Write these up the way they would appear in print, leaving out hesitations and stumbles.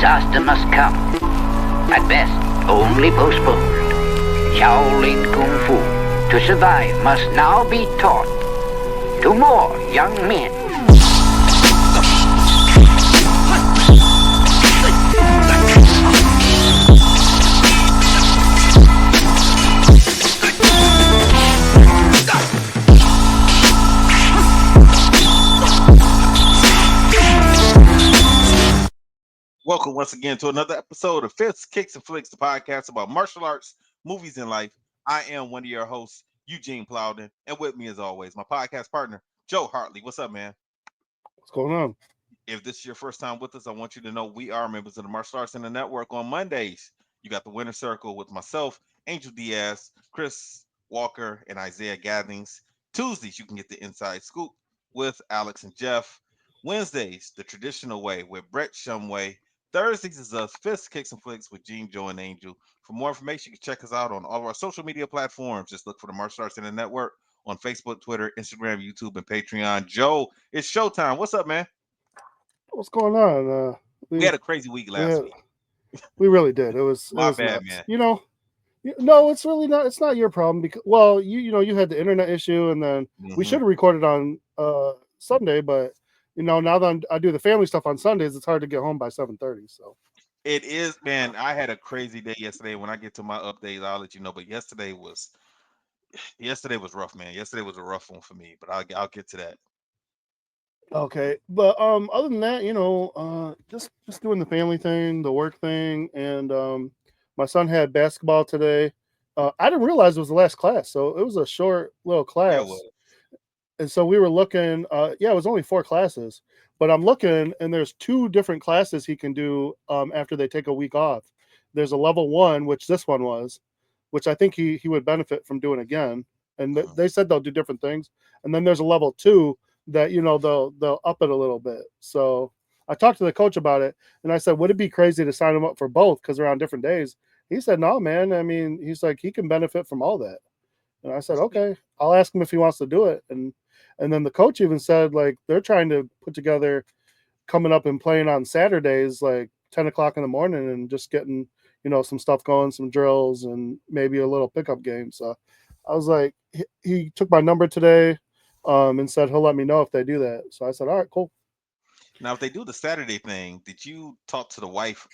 disaster must come. At best, only postponed. Shaolin Kung Fu, to survive, must now be taught to more young men. Welcome once again to another episode of Fifth Kicks and Flicks, the podcast about martial arts, movies, and life. I am one of your hosts, Eugene Plowden, and with me, as always, my podcast partner, Joe Hartley. What's up, man? What's going on? If this is your first time with us, I want you to know we are members of the Martial Arts Center Network. On Mondays, you got the Winner Circle with myself, Angel Diaz, Chris Walker, and Isaiah Gathings. Tuesdays, you can get the Inside Scoop with Alex and Jeff. Wednesdays, the traditional way with Brett Shumway. Thursdays is us, Fist Kicks and Flicks with Gene, Joe, and Angel. For more information, you can check us out on all of our social media platforms. Just look for the Martial Arts Center Network on Facebook, Twitter, Instagram, YouTube, and Patreon. Joe, it's showtime. What's up, man? What's going on? We had a crazy week last week. We really did. It was My it was bad, nuts. man. No, it's really not. It's not your problem because you had the internet issue, and then we should have recorded on Sunday, but now that I do the family stuff on Sundays, it's hard to get home by 7:30. So it is, man. I had a crazy day yesterday. When I get to my updates, I'll let you know. But yesterday was rough, man. Yesterday was a rough one for me, but I'll get to that. okay, but other than that, just doing the family thing, the work thing, and my son had basketball today. I didn't realize it was the last class, so it was a short little class. Yeah, it was. And so we were looking, it was only 4 classes, but I'm looking and there's 2 different classes he can do after they take a week off. There's a level 1, which this one was, which I think he would benefit from doing again. And they said they'll do different things. And then there's a level 2 that, they'll up it a little bit. So I talked to the coach about it and I said, would it be crazy to sign him up for both because they're on different days? He said, no, man. I mean, he's like, he can benefit from all that. And I said, okay, I'll ask him if he wants to do it. And then the coach even said, like, they're trying to put together coming up and playing on Saturdays, like 10 o'clock in the morning and just getting, some stuff going, some drills and maybe a little pickup game. So I was like, he took my number today and said he'll let me know if they do that. So I said, all right, cool. Now, if they do the Saturday thing, did you talk to the wife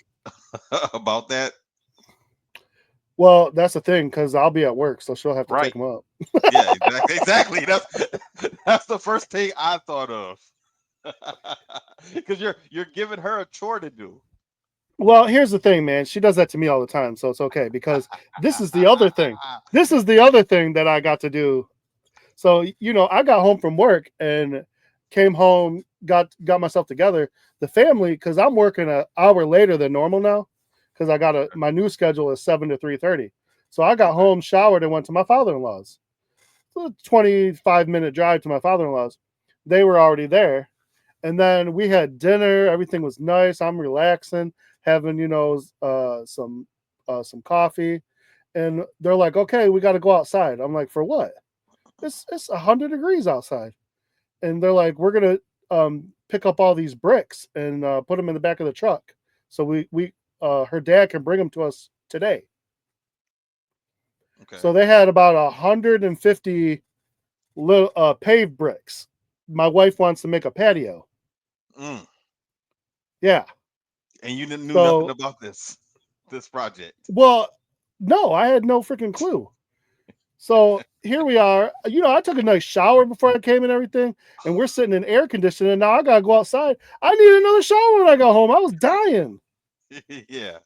about that? Well, that's the thing, because I'll be at work, so she'll have to take him up. Yeah, exactly. That's the first thing I thought of. Because you're giving her a chore to do. Well, here's the thing, man. She does that to me all the time, so it's okay, because this is the other thing. This is the other thing that I got to do. So, I got home from work and came home, got myself together. The family, because I'm working an hour later than normal now, because I got my new schedule is 7 to 3:30. So I got home, showered, and went to my father-in-law's. A 25-minute drive to my father-in-law's. They were already there. And then we had dinner. Everything was nice. I'm relaxing, having, some coffee. And they're like, okay, we got to go outside. I'm like, for what? It's 100 degrees outside. And they're like, we're going to pick up all these bricks and put them in the back of the truck. So we her dad can bring them to us today. Okay. So they had about 150 little paved bricks. My wife wants to make a patio. Yeah. And you knew nothing about this project. Well, no, I had no freaking clue. So here we are. I took a nice shower before I came and everything, and we're sitting in air conditioning. And now I gotta go outside. I need another shower when I got home. I was dying. Yeah.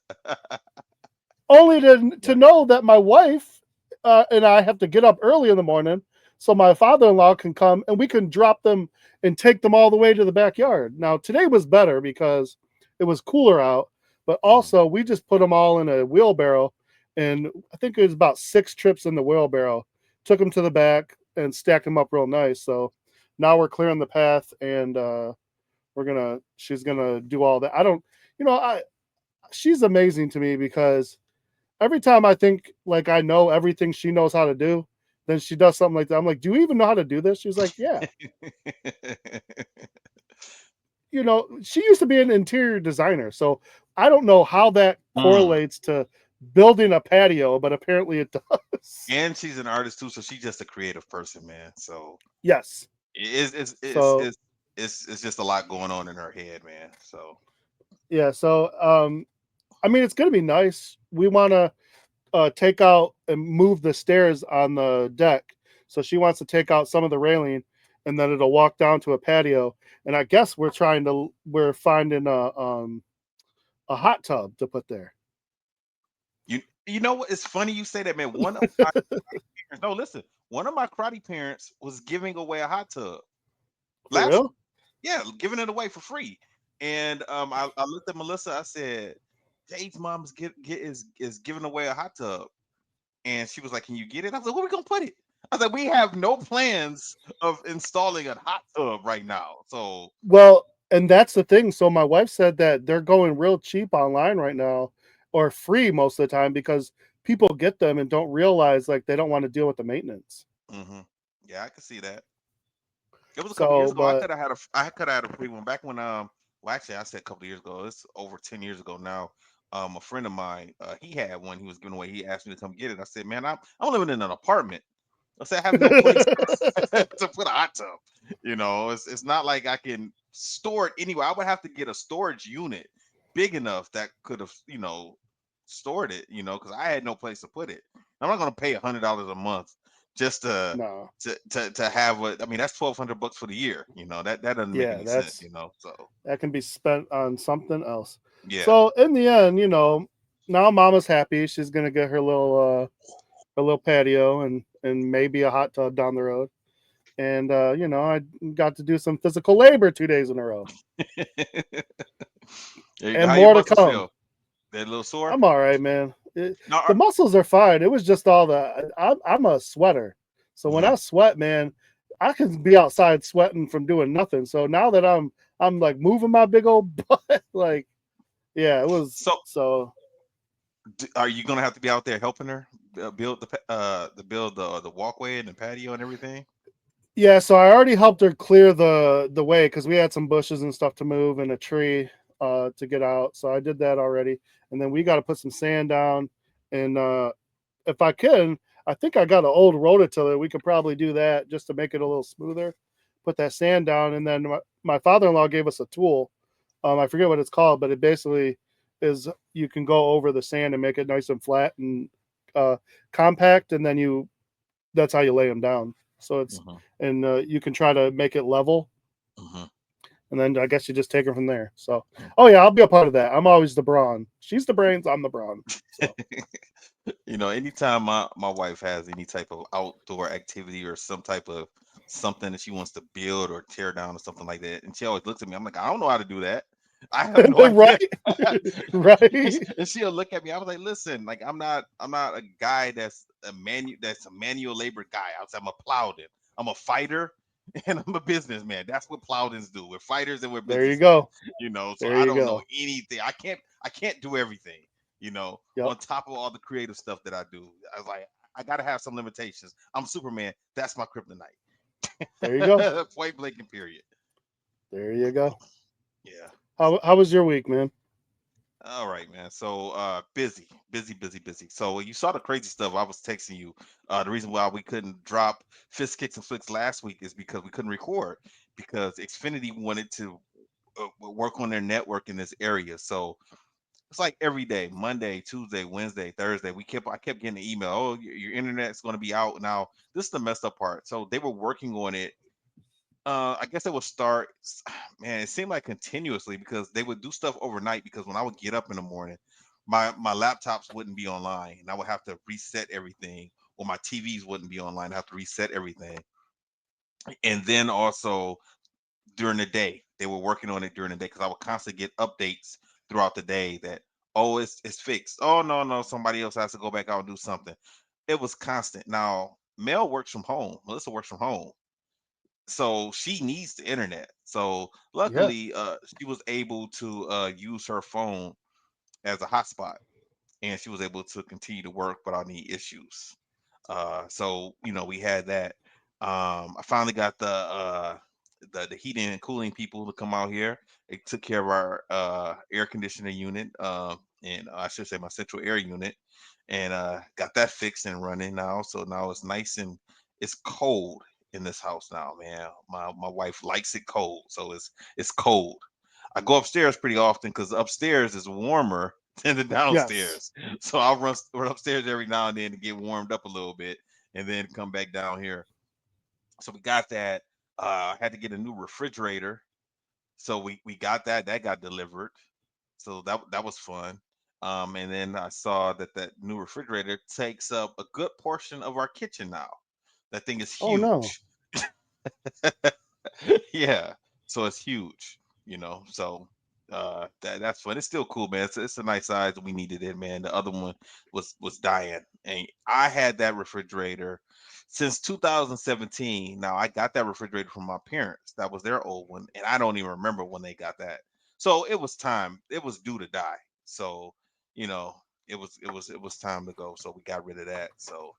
Only to know that my wife and I have to get up early in the morning so my father-in-law can come and we can drop them and take them all the way to the backyard. Now, today was better because it was cooler out, but also we just put them all in a wheelbarrow, and I think it was about 6 trips in the wheelbarrow, took them to the back and stacked them up real nice. So now we're clearing the path, and she's gonna do all that. She's amazing to me because every time I think like I know everything she knows how to do, then she does something like that. I'm like, do you even know how to do this? She's like, yeah. She used to be an interior designer. So I don't know how that Mm. correlates to building a patio, but apparently it does. And she's an artist too, so she's just a creative person, man. So Yes. it's it's it's So it's it's just a lot going on in her head, man. So yeah. So I mean, it's gonna be nice. We want to take out and move the stairs on the deck. So she wants to take out some of the railing, and then it'll walk down to a patio. And I guess we're finding a hot tub to put there. you know what? It's funny you say that, man. One of my parents, no, listen, one of my karate parents was giving away a hot tub For last, real? yeah, giving it away for free. And I looked at Melissa. I said, "Jade's mom is giving away a hot tub," and she was like, "Can you get it?" I was like, "Where we gonna put it?" I was like, "We have no plans of installing a hot tub right now." So, Well, and that's the thing. So my wife said that they're going real cheap online right now, or free most of the time because people get them and don't realize like they don't want to deal with the maintenance. hmm, yeah, I could see that. It was a couple years So, ago. I but could have had I could have had a free one back when well, actually I said a couple of years ago. It's over 10 years ago now. A friend of mine, he had one. He was giving away. He asked me to come get it. I said, "Man, I'm living in an apartment. I said I have no place to put a hot tub. It's not like I can store it anywhere. I would have to get a storage unit big enough that could have, stored it, because I had no place to put it. I'm not gonna pay $100 a month just to no, to have what I mean. That's $1,200 for the year. That doesn't make yeah, any sense. that's So that can be spent on something else. yeah. So in the end, now Mama's happy. She's gonna get her little patio and maybe a hot tub down the road. And I got to do some physical labor 2 days in a row, There you go. and How your more to muscles come. feel? That a little sore? I'm all right, man. No. The muscles are fine. It was just all the. I'm a sweater, so when Mhm. I sweat, man, I can be outside sweating from doing nothing. So now that I'm like moving my big old butt, like yeah, it was So so. are you gonna have to be out there helping her build the build the walkway and the patio and everything? Yeah, so I already helped her clear the way because we had some bushes and stuff to move and a tree to get out. So I did that already, and then we got to put some sand down. And if I can, I think I got an old rototiller. We could probably do that just to make it a little smoother. Put that sand down, and then my father-in-law gave us a tool. I forget what it's called, but it basically is you can go over the sand and make it nice and flat and uh, compact, and then that's how you lay them down. So it's Mhm. and you can try to make it level, Mhm. and then I guess you just take it from there. So, oh yeah, I'll be a part of that. I'm always the brawn. She's the brains. I'm the brawn. So Anytime my wife has any type of outdoor activity or some type of something that she wants to build or tear down or something like that, and she always looks at me, I'm like, I don't know how to do that. I have no idea. right, right. And she'll look at me. I was like, listen, like I'm not a guy that's a manual labor guy. I was I'm a plowden. I'm a fighter and I'm a businessman. That's what plowdens do. We're fighters and we're There you businessmen. go. So There I you don't know go. anything. I can't do everything, Yep. on top of all the creative stuff that I do. I was like, I gotta have some limitations. I'm Superman. That's my kryptonite. There you go. Point blank and period. There you go. Yeah. How was your week, man? All right, man. So busy, busy, busy, busy. So you saw the crazy stuff I was texting you. The reason why we couldn't drop Fist Kicks and Flicks last week is because we couldn't record because Xfinity wanted to work on their network in this area. So it's like every day, Monday, Tuesday, Wednesday, Thursday. I kept getting the email. Oh, your internet's going to be out now. This is the messed up part. So they were working on it. I guess they would start. Man, it seemed like continuously because they would do stuff overnight. Because when I would get up in the morning, my laptops wouldn't be online, and I would have to reset everything, or my TVs wouldn't be online. I have to reset everything, and then also during the day, they were working on it during the day because I would constantly get updates throughout the day that it's fixed. Oh no, somebody else has to go back out and do something. It was constant. Now Mel works from home. Melissa works from home, so she needs the internet. So Yeah. luckily, she was able to use her phone as a hotspot, and she was able to continue to work without any issues. So we had that. I finally got the heating and cooling people to come out here. They took care of our air conditioning unit, and I should say my central air unit, and got that fixed and running now. So now it's nice and it's cold in this house now, man. My wife likes it cold, so it's cold. I go upstairs pretty often because upstairs is warmer than the Yes. downstairs. So I'll run upstairs every now and then to get warmed up a little bit, and then come back down here. So we got that. Had to get a new refrigerator, so we got that. That got delivered, so that was fun. And then I saw that that new refrigerator takes up a good portion of our kitchen now. That thing is Oh no. huge. Yeah, so it's huge, So that's fun. It's still cool, man. It's a nice size. We needed it, man. The other one was dying, and I had that refrigerator since 2017. Now I got that refrigerator from my parents. That was their old one, and I don't even remember when they got that. So it was time. It was due to die. So you know, it was time to go. So we got rid of that. So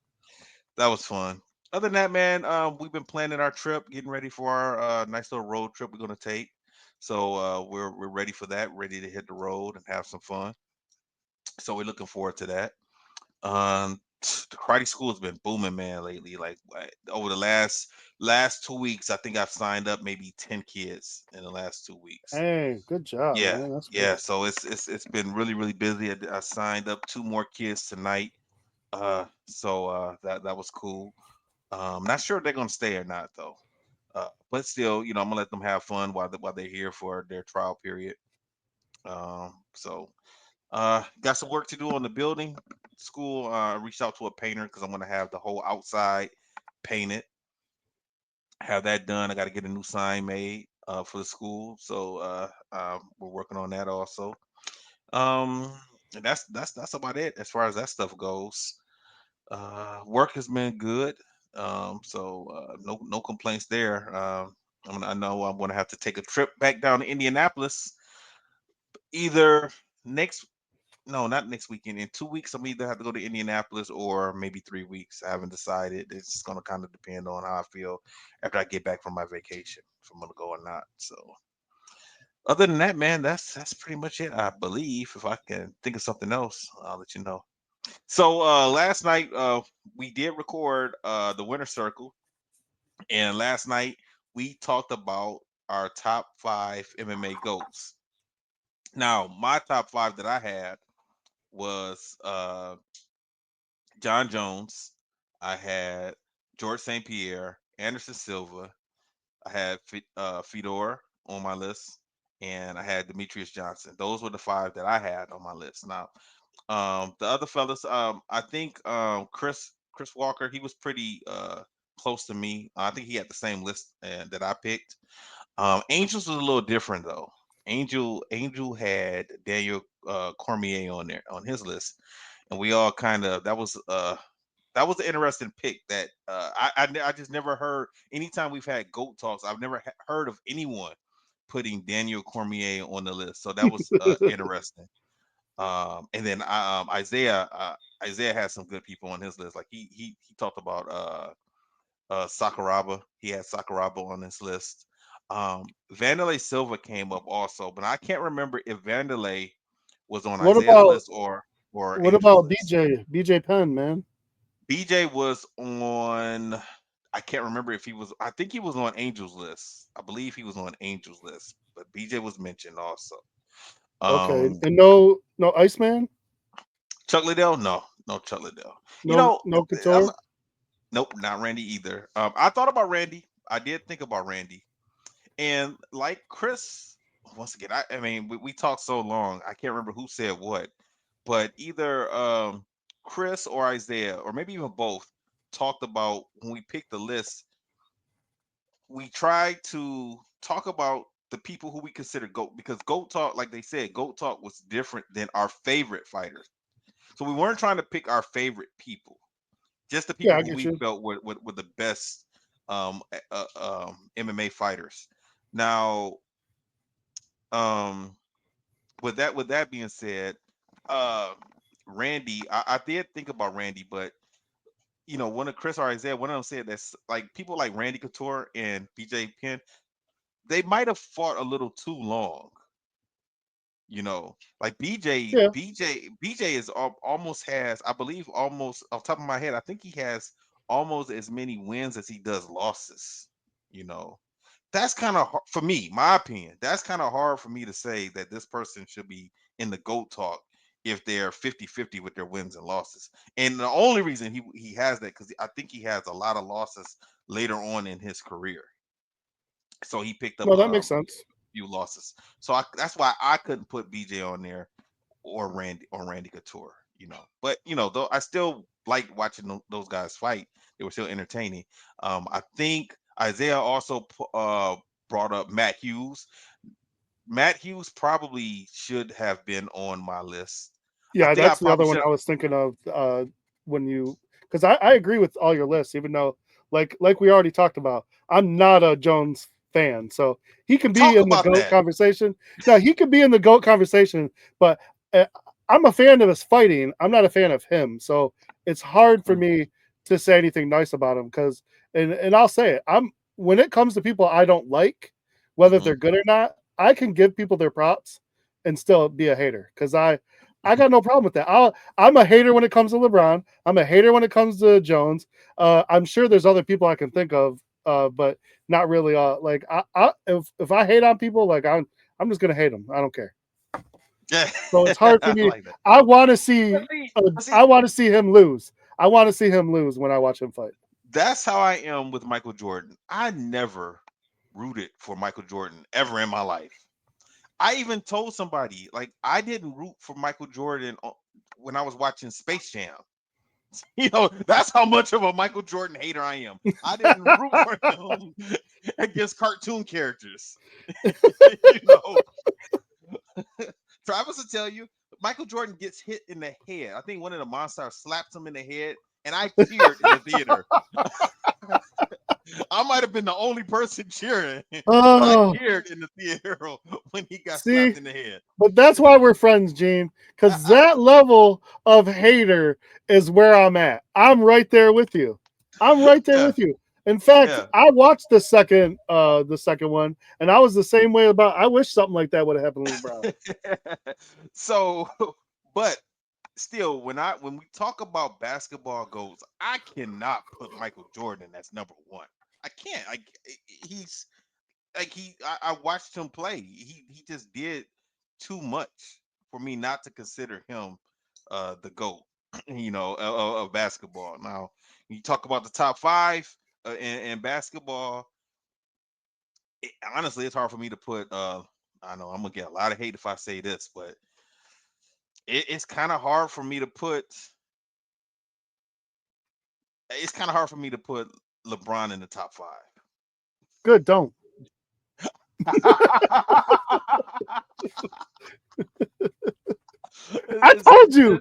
that was fun. Other than that, man, we've been planning our trip, getting ready for our nice little road trip we're gonna take. So we're ready for that, ready to hit the road and have some fun. So we're looking forward to that. The karate school has been booming, man, lately. Over the last 2 weeks, I think I've signed up maybe 10 kids in the last 2 weeks. Hey, good job, Yeah, man. That's yeah. great. So it's been really busy. I signed up two more kids tonight. So that was cool. Not sure if they're gonna stay or not though. But still, I'm gonna let them have fun while they're here for their trial period. So got some work to do on the building. School reached out to a painter because I'm gonna have the whole outside painted. Have that done. I got to get a new sign made for the school. So we're working on that also. And that's about it as far as that stuff goes. Work has been good. So no complaints there. I know I'm gonna have to take a trip back down to Indianapolis either next no, not next weekend. In 2 weeks, I'm either have to go to Indianapolis or maybe 3 weeks. I haven't decided. It's gonna kind of depend on how I feel after I get back from my vacation, if I'm gonna go or not. So other than that, man, that's pretty much it. I believe. If I can think of something else, I'll let you know. So last night we did record the winner circle, and last night we talked about our top five MMA goats. Now, my top five that I had was John Jones. I had George St. Pierre, Anderson Silva. I had Fedor on my list, and I had Demetrius Johnson. Those were the five that I had on my list. Now, the other fellas, I think Chris Walker, he was pretty close to me. I think he had the same list that I picked. Angels was a little different though. Angel had Daniel Cormier on there on his list, and we all kind of that was an interesting pick. That I just never heard. Anytime we've had goat talks, I've never heard of anyone putting Daniel Cormier on the list. So that was interesting. And then Isaiah has some good people on his list. Like he talked about Sakuraba. He had Sakuraba on his list. Vanderlei Silva came up also, but I can't remember if Vanderlei was on What Isaiah's about list or what Angel's about list. BJ Penn, man? BJ was on. I can't remember if he was. I think he was on Angel's list. I believe he was on Angel's list, but BJ was mentioned also. Okay, Um, and no Iceman, Chuck Liddell, no Chuck Liddell. You no know, no I'm, Couture. nope, not Randy either. I thought about Randy. I did think about Randy, and like Chris, once again, I mean, we talked so long, I can't remember who said what, but either Chris or Isaiah, or maybe even both, talked about when we picked the list, we tried to talk about the people who we consider GOAT because GOAT talk, like they said, GOAT talk was different than our favorite fighters. So we weren't trying to pick our favorite people, just the Yeah, people I who get we you. felt were the best MMA fighters. Now, um, with that being said, uh, Randy, I did think about Randy, but one of Chris or Isaiah, one of them said that's like people like Randy Couture and BJ Penn. they might have fought a little too long. Like Yeah. BJ is almost has, I believe, almost off the top of my head, I think he has almost as many wins as he does losses. You know, that's kind of for me, my opinion. That's kind of hard for me to say that this person should be in the GOAT talk if they're 50-50 with their wins and losses. And the only reason he has that because I think he has a lot of losses later on in his career. So he picked up No, that makes sense. few losses. So that's why I couldn't put BJ on there or Randy Couture. But though I still liked watching those guys fight. They were still entertaining. I think Isaiah also brought up Matt Hughes. Matt Hughes probably should have been on my list. I Yeah, think I that's the probably other one should. I was thinking of when you, because I agree with all your lists, even though like we already talked about, I'm not a Jones fan, so he can be Talk in the about GOAT that. conversation. Now he could be in the GOAT conversation, but uh, I'm a fan of his fighting. I'm not a fan of him, so it's hard for Mm, me to say anything nice about him because, and I'll say it, I'm when it comes to people I don't like, whether mhm. they're good or not, I can give people their props and still be a hater because I got no problem with that. I'm a hater when it comes to LeBron. I'm a hater when it comes to Jones. I'm sure there's other people I can think of, but not really. Like if I hate on people, like I'm just gonna hate them. I don't care. Yeah, So it's hard for I me. like that. I want to But see. see, but see, I want to see him lose. I want to see him lose when I watch him fight. that's how I am with Michael Jordan. I never rooted for Michael Jordan ever in my life. I even told somebody like I didn't root for Michael Jordan when I was watching Space Jam. That's how much of a Michael Jordan hater I am. I didn't root for him against cartoon characters. you know, Travis will tell you Michael Jordan gets hit in the head. I think one of the monsters slaps him in the head, and I cheered in the theater. I might have been the only person cheering, but I Oh, cheered in the theater when he got see, slapped in the head. but that's why we're friends, Gene, I, because I, that level of hater is where I'm at. I'm right there with you. I'm right there yeah, with you. In fact, yeah. I watched the second one, and I was the same way about. I wish something like that would have happened with LeBron. so, but still, when we talk about basketball goals, I cannot put Michael Jordan as number one. I can't. He's like I watched him play. He just did too much for me not to consider him the GOAT, of basketball. Now, you talk about the top five in basketball. Honestly, it's hard for me to put. I know I'm gonna get a lot of hate if I say this, but it's kind of hard for me to put. It's kind of hard for me to put LeBron in the top five. Good, don't. I it's, told you.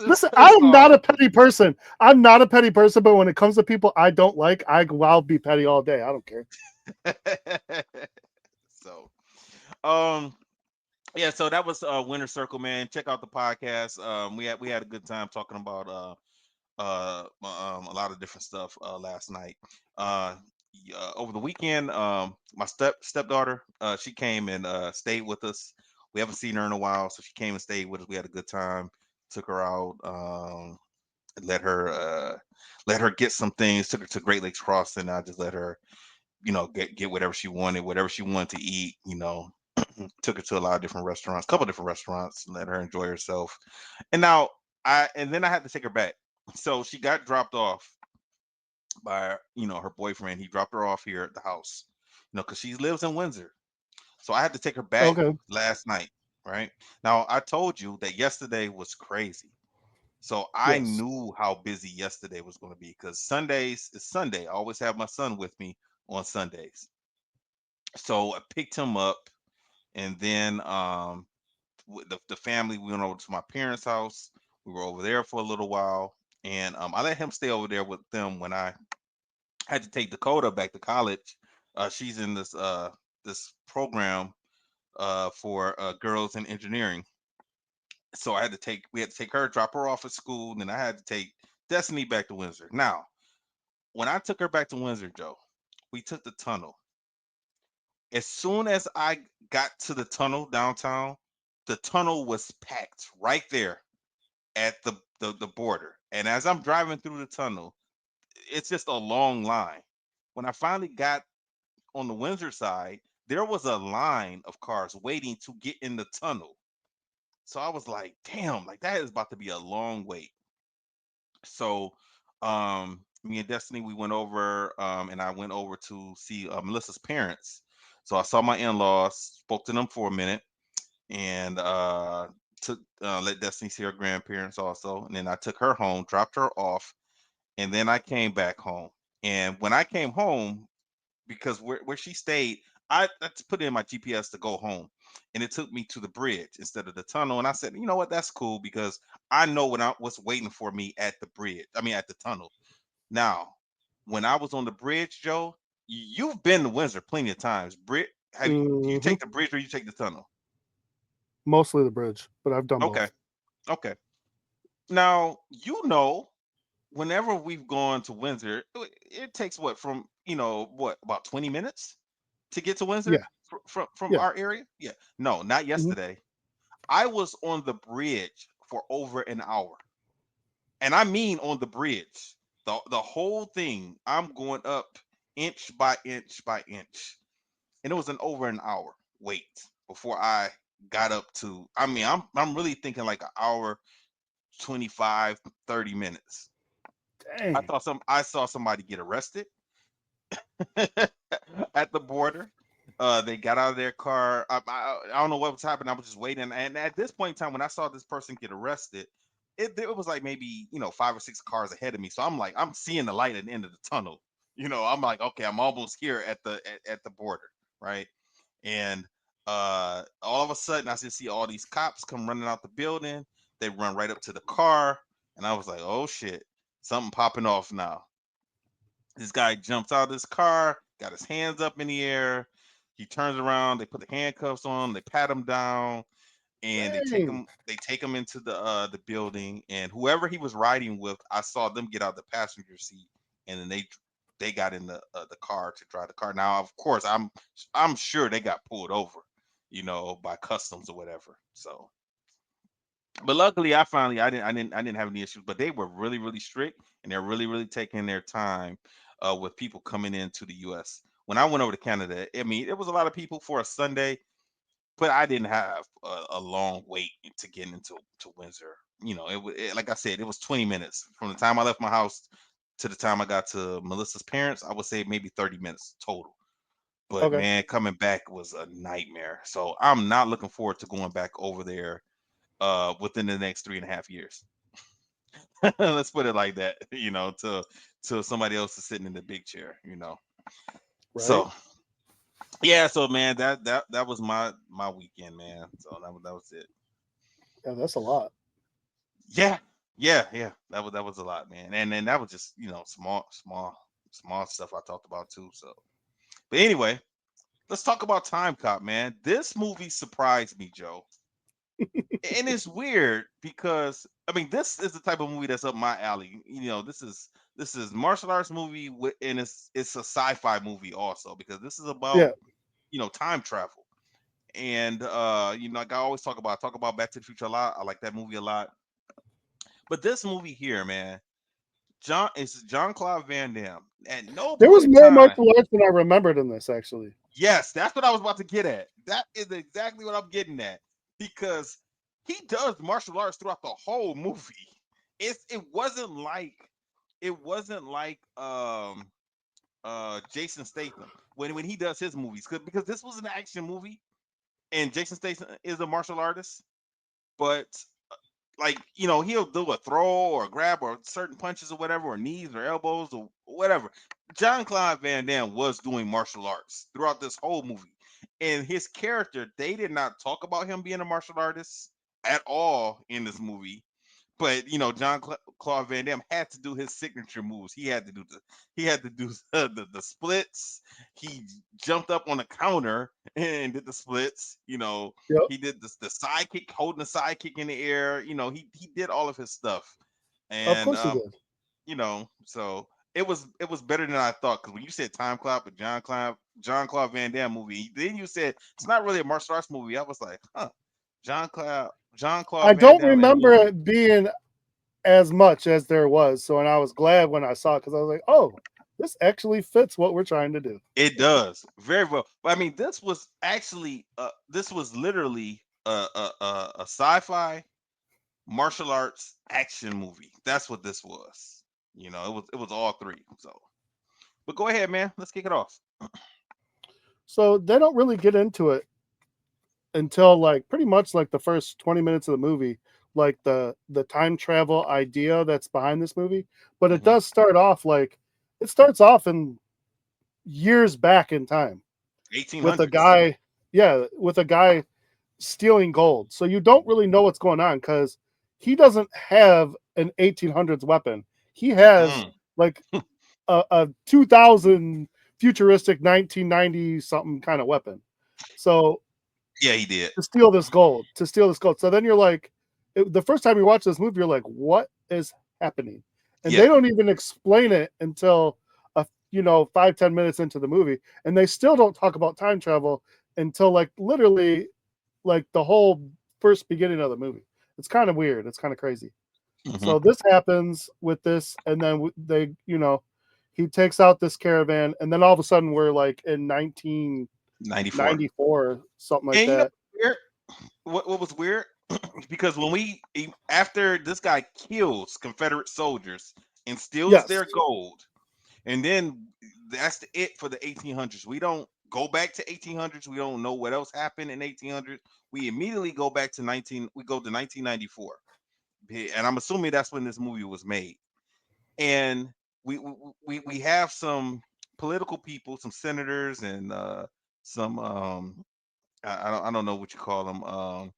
Listen, I it's am not a hard. petty person. I'm not a petty person, but when it comes to people I don't like, I'll be petty all day. I don't care. so, um, yeah. So that was Winter Circle, man. Check out the podcast. We had a good time talking about a lot of different stuff last night. Uh, Over the weekend, my stepdaughter, she came and stayed with us. We haven't seen her in a while, so she came and stayed with us. We had a good time. Took her out. Let her let her get some things. Took her to Great Lakes Crossing. I just let her, get whatever she wanted to eat. Took her to a lot of different restaurants, couple different restaurants, let her enjoy herself. And then I had to take her back. So she got dropped off by her boyfriend. He dropped her off here at the house, because she lives in Windsor. So I had to take her back Okay. last night. Right now, I told you that yesterday was crazy. So I Yes. knew how busy yesterday was going to be because Sundays is Sunday. I always have my son with me on Sundays. So I picked him up, and then with the family, we went over to my parents' house. We were over there for a little while, and I let him stay over there with them when I had to take Dakota back to college. She's in this program for girls in engineering. So we had to take her, drop her off at school, and then I had to take Destiny back to Windsor. Now, when I took her back to Windsor, Joe, we took the tunnel, As soon as I got to the tunnel downtown, the tunnel was packed right there at the border. And as I'm driving through the tunnel, it's just a long line. When I finally got on the Windsor side, there was a line of cars waiting to get in the tunnel. So I was like, damn, like that is about to be a long wait. So me and Destiny, we went over, and I went over to see Melissa's parents. So I saw my in-laws, spoke to them for a minute, and took let Destiny see her grandparents also. And then I took her home, dropped her off, and then I came back home. And when I came home, because where she stayed, I just put in my GPS to go home, and it took me to the bridge instead of the tunnel. And I said, you know what, that's cool because I know what's waiting for me at the bridge. I mean, at the tunnel. Now, when I was on the bridge, Joe, you've been to Windsor plenty of times. Brit, do you Hmm. take the bridge or you take the tunnel? Mostly the bridge, but I've done Okay, both. okay. Now you know whenever we've gone to Windsor, it takes what from what about 20 minutes to get to Windsor Yeah, from yeah. our area? Yeah. No, not Hmm. yesterday. I was on the bridge for over an hour. And I mean on the bridge. The whole thing. I'm going up inch by inch by inch. And it was an over an hour wait before I got up to, I mean, I'm really thinking like an hour 25 30 minutes. Dang. I saw somebody get arrested at the border. They got out of their car. I don't know what was happening. I was just waiting. And at this point in time, when I saw this person get arrested, it was like maybe 5 or 6 cars ahead of me. So I'm like, I'm seeing the light at the end of the tunnel. I'm like, okay, I'm almost here at the border, right? And all of a sudden, I just see all these cops come running out the building. They run right up to the car, and I was like, oh shit, something popping off now. This guy jumps out of his car, got his hands up in the air. He turns around. They put the handcuffs on. They pat him down, and Dang. They take him into the building. And whoever he was riding with, I saw them get out the passenger seat, and then they got in the car to drive the car. Now, of course, I'm sure they got pulled over, by customs or whatever. So but luckily I didn't have any issues, but they were really really strict, and they're really really taking their time with people coming into the US. When I went over to Canada, I mean, it was a lot of people for a Sunday, but I didn't have a long wait to get into to Windsor. Like I said, it was 20 minutes from the time I left my house to the time I got to Melissa's parents. I would say maybe 30 minutes total. But Okay. man, coming back was a nightmare. So I'm not looking forward to going back over there within the next 3.5 years. Let's put it like that, till somebody else is sitting in the big chair. Right. So yeah, so man, that was my weekend, man. So that was it. Yeah, that's a lot. Yeah, yeah. That was a lot, man. And then that was just small stuff I talked about too. So, but anyway, let's talk about Time Cop, man. This movie surprised me, Joe. And it's weird because I mean this is the type of movie that's up my alley. This is martial arts movie and it's a sci-fi movie also because this is about Yeah. time travel. And like I always talk about Back to the Future a lot. I like that movie a lot. But this movie here, man, John Claude Van Damme. At no There point was in more time, martial arts than I remembered in this, actually. yes, that's what I was about to get at. That is exactly what I'm getting at because he does martial arts throughout the whole movie. It wasn't like Jason Statham when he does his movies because this was an action movie and Jason Statham is a martial artist, but like he'll do a throw or a grab or certain punches or whatever or knees or elbows or whatever. John Claude Van Damme was doing martial arts throughout this whole movie, and his character, they did not talk about him being a martial artist at all in this movie. But John Claude Van Damme had to do his signature moves. He had to do the splits. He jumped up on the counter and did the splits. Yep. He did the sidekick, holding the sidekick in the air. He did all of his stuff, Of and course he did. so it was better than I thought, because when you said Time Clock, a John Claude Van Damme movie, then you said it's not really a martial arts movie. I was like, huh, John I Claude Van don't Damme in a remember movie. it being as much as there was. So, and I was glad when I saw it because I was like, oh, this actually fits what we're trying to do. It does very well. But I mean, this was actually this was literally a sci-fi martial arts action movie. That's what this was. You know, it was all three. So, but go ahead, man. Let's kick it off. So they don't really get into it until like pretty much like the first 20 minutes of the movie, like the time travel idea that's behind this movie. But it Hmm. does start off like it starts off in years back in time with a 1800s. guy, yeah, with a guy stealing gold. So you don't really know what's going on because he doesn't have an 1800s weapon. He has Mm-mm. like a 2000 futuristic 1990 something kind of weapon. So Yeah, he did. to steal this gold. So then you're like, the first time you watch this movie, you're like, what is happening? And they Yeah. don't even explain it until 5-10 minutes into the movie, and they still don't talk about time travel until like literally like the whole first beginning of the movie. It's kind of weird. It's kind of crazy. Hmm. So this happens with this, and then he takes out this caravan, and then all of a sudden we're like in 94. 1994, something like And you know that. weird? What was weird? Because after this guy kills Confederate soldiers and steals Yes. their gold, and then that's it for the 1800s. We don't go back to 1800s. We don't know what else happened in 1800s. We immediately go back to 19. We go to 1994, and I'm assuming that's when this movie was made. And we have some political people, some senators, and some I don't know what you call them,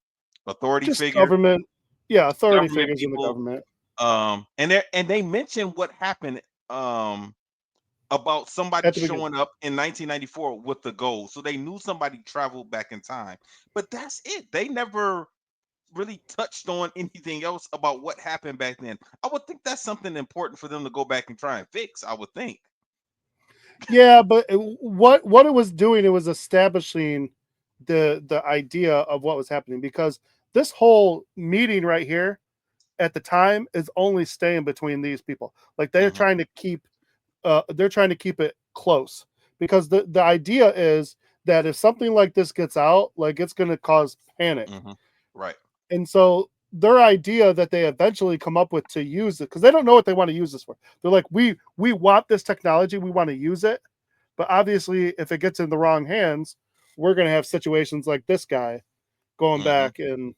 authority Just figures, government, yeah, authority government figures in the people, government and they mention what happened, about somebody at the beginning. showing up in 1994 with the gold. So they knew somebody traveled back in time, but that's it. They never really touched on anything else about what happened back then. I would think that's something important for them to go back and try and fix. I would think. Yeah, but what it was doing, it was establishing the idea of what was happening because this whole meeting right here at the time is only staying between these people. Like Hmm. they're trying to keep it close because the idea is that if something like this gets out, like it's going to cause panic. Hmm. Right. And so their idea that they eventually come up with to use it because they don't know what they want to use this for. They're like, we want this technology, we want to use it, but obviously if it gets in the wrong hands, we're going to have situations like this guy going Hmm. back and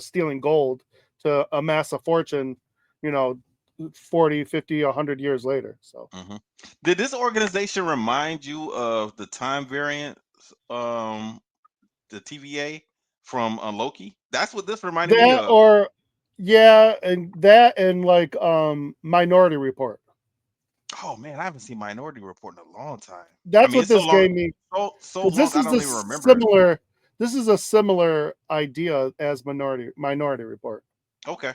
stealing gold to amass a fortune, you know, 40, 50, 100 years later. So Hmm. Did this organization remind you of the time variant, um, the TVA from Loki? That's what this reminded me that of. or yeah, and that and like Minority Report. Oh man, I haven't seen Minority Report in a long time. I That's mean, what it's so this long, gave me so because long, I don't even remember it. this is a similar idea as Minority Report. Okay.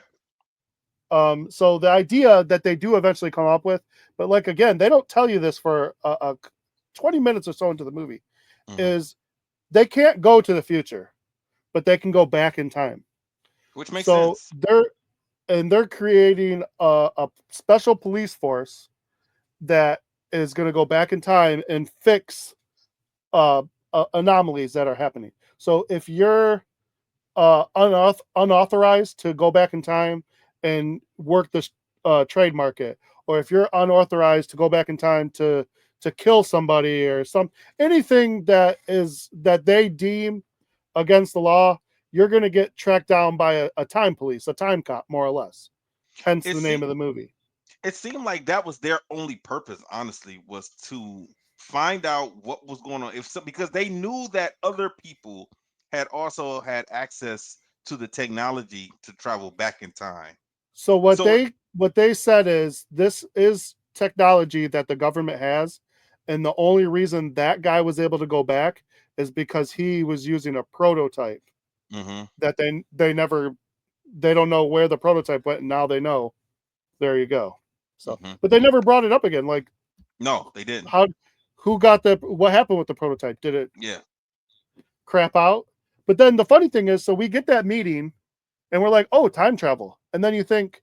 So the idea that they do eventually come up with, but like again, they don't tell you this for 20 minutes or so into the movie, Hmm. is they can't go to the future, but they can go back in time. Which makes So sense. they're creating a special police force that is going to go back in time and fix anomalies that are happening. So if you're unauthorized to go back in time and work this trade market, or if you're unauthorized to go back in time to kill somebody or anything that they deem against the law, you're going to get tracked down by a time police, a time cop, more or less. Hence It the name of seemed the movie. it seemed like that was their only purpose, honestly, was to find out what was going on. If so, because they knew that other people had also had access to the technology to travel back in time. So So, what they said is this is technology that the government has, and the only reason that guy was able to go back is because he was using a prototype mhm. that they don't know where the prototype went, and now they know. There you go. So, Hmm. but they never brought it up again. Like, No, they didn't. how, who got the, what happened with the prototype? Did it Yeah. crap out? But then the funny thing is, so we get that meeting and we're like, oh, time travel. And then you think,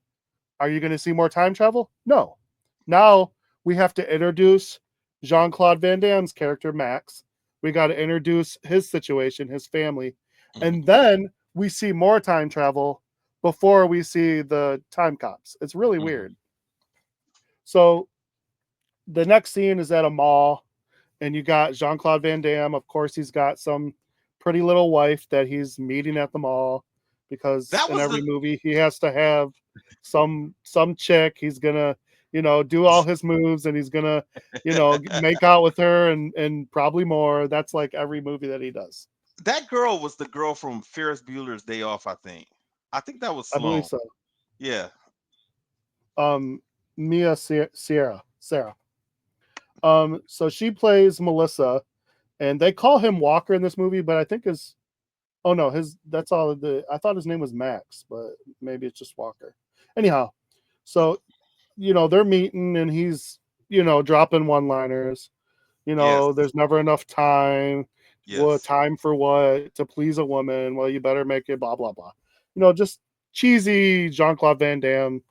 are you going to see more time travel? No. Now we have to introduce Jean Claude Van Damme's character, Max. We got to introduce his situation, his family. Hmm. And then we see more time travel before we see the time cops. It's really Hmm. weird. So the next scene is at a mall, and you got Jean Claude Van Damme. Of course, he's got some pretty little wife that he's meeting at the mall because That in was every the movie he has to have some chick. He's gonna, do all his moves, and he's gonna, make out with her and probably more. That's like every movie that he does. that girl was the girl from Ferris Bueller's Day Off. I think. I think that was I believe Sloane. so. Yeah. Um, Mia Sierra, Sarah. So she plays Melissa, and they call him Walker in this movie, but I think his oh no, his that's all the I thought his name was Max, but maybe it's just Walker. Anyhow, so they're meeting and he's dropping one-liners. Yes. There's never enough time. What Yes. time for what to please a woman? Well, you better make it blah blah blah. Just cheesy Jean Claude Van Damme.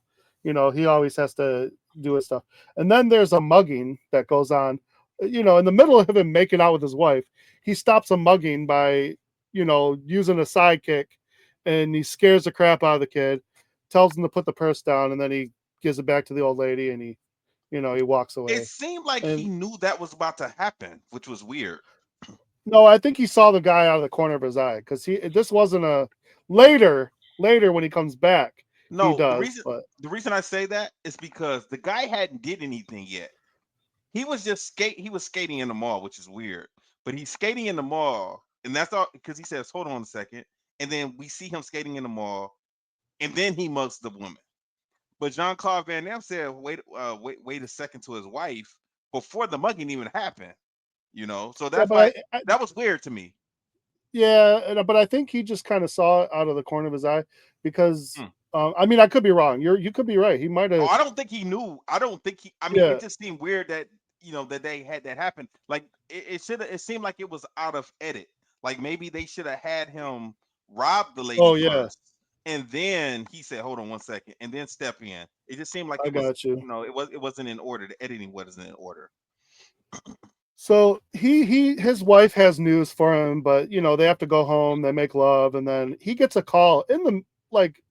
He always has to do his stuff. And then there's a mugging that goes on. In the middle of him making out with his wife, he stops a mugging by using a sidekick, and he scares the crap out of the kid, tells him to put the purse down, and then he gives it back to the old lady, and he walks It away. seemed like he And knew that was about to happen, which was weird. no, I think he saw the guy out of the corner of his eye because this wasn't a later when he comes back, he No, the does, reason but the reason I say that is because the guy hadn't did anything yet. He was just he was skating in the mall, which is weird. But he's skating in the mall, and that's all because he says, "Hold on a second," and then we see him skating in the mall, and then he mugs the woman. But Jean Claude Van Damme said, "Wait a second" to his wife before the mugging even happened. So yeah, that's why but I that was weird to me. yeah, but I think he just kind of saw it out of the corner of his eye because Hmm. I mean, I could be wrong. You could be right. He might Oh, have. I don't think he knew. I don't think he. I mean, it Yeah. just seemed weird that that they had that happen. Like it should. It seemed like it was out of edit. Like maybe they should have had him rob the lady Oh yeah, first, and then he said, "Hold on one second," and then step in. It just seemed like I it was. got you. It wasn't in order. The editing wasn't in order. So his wife has news for him, but they have to go home. They make love, and then he gets a call in the like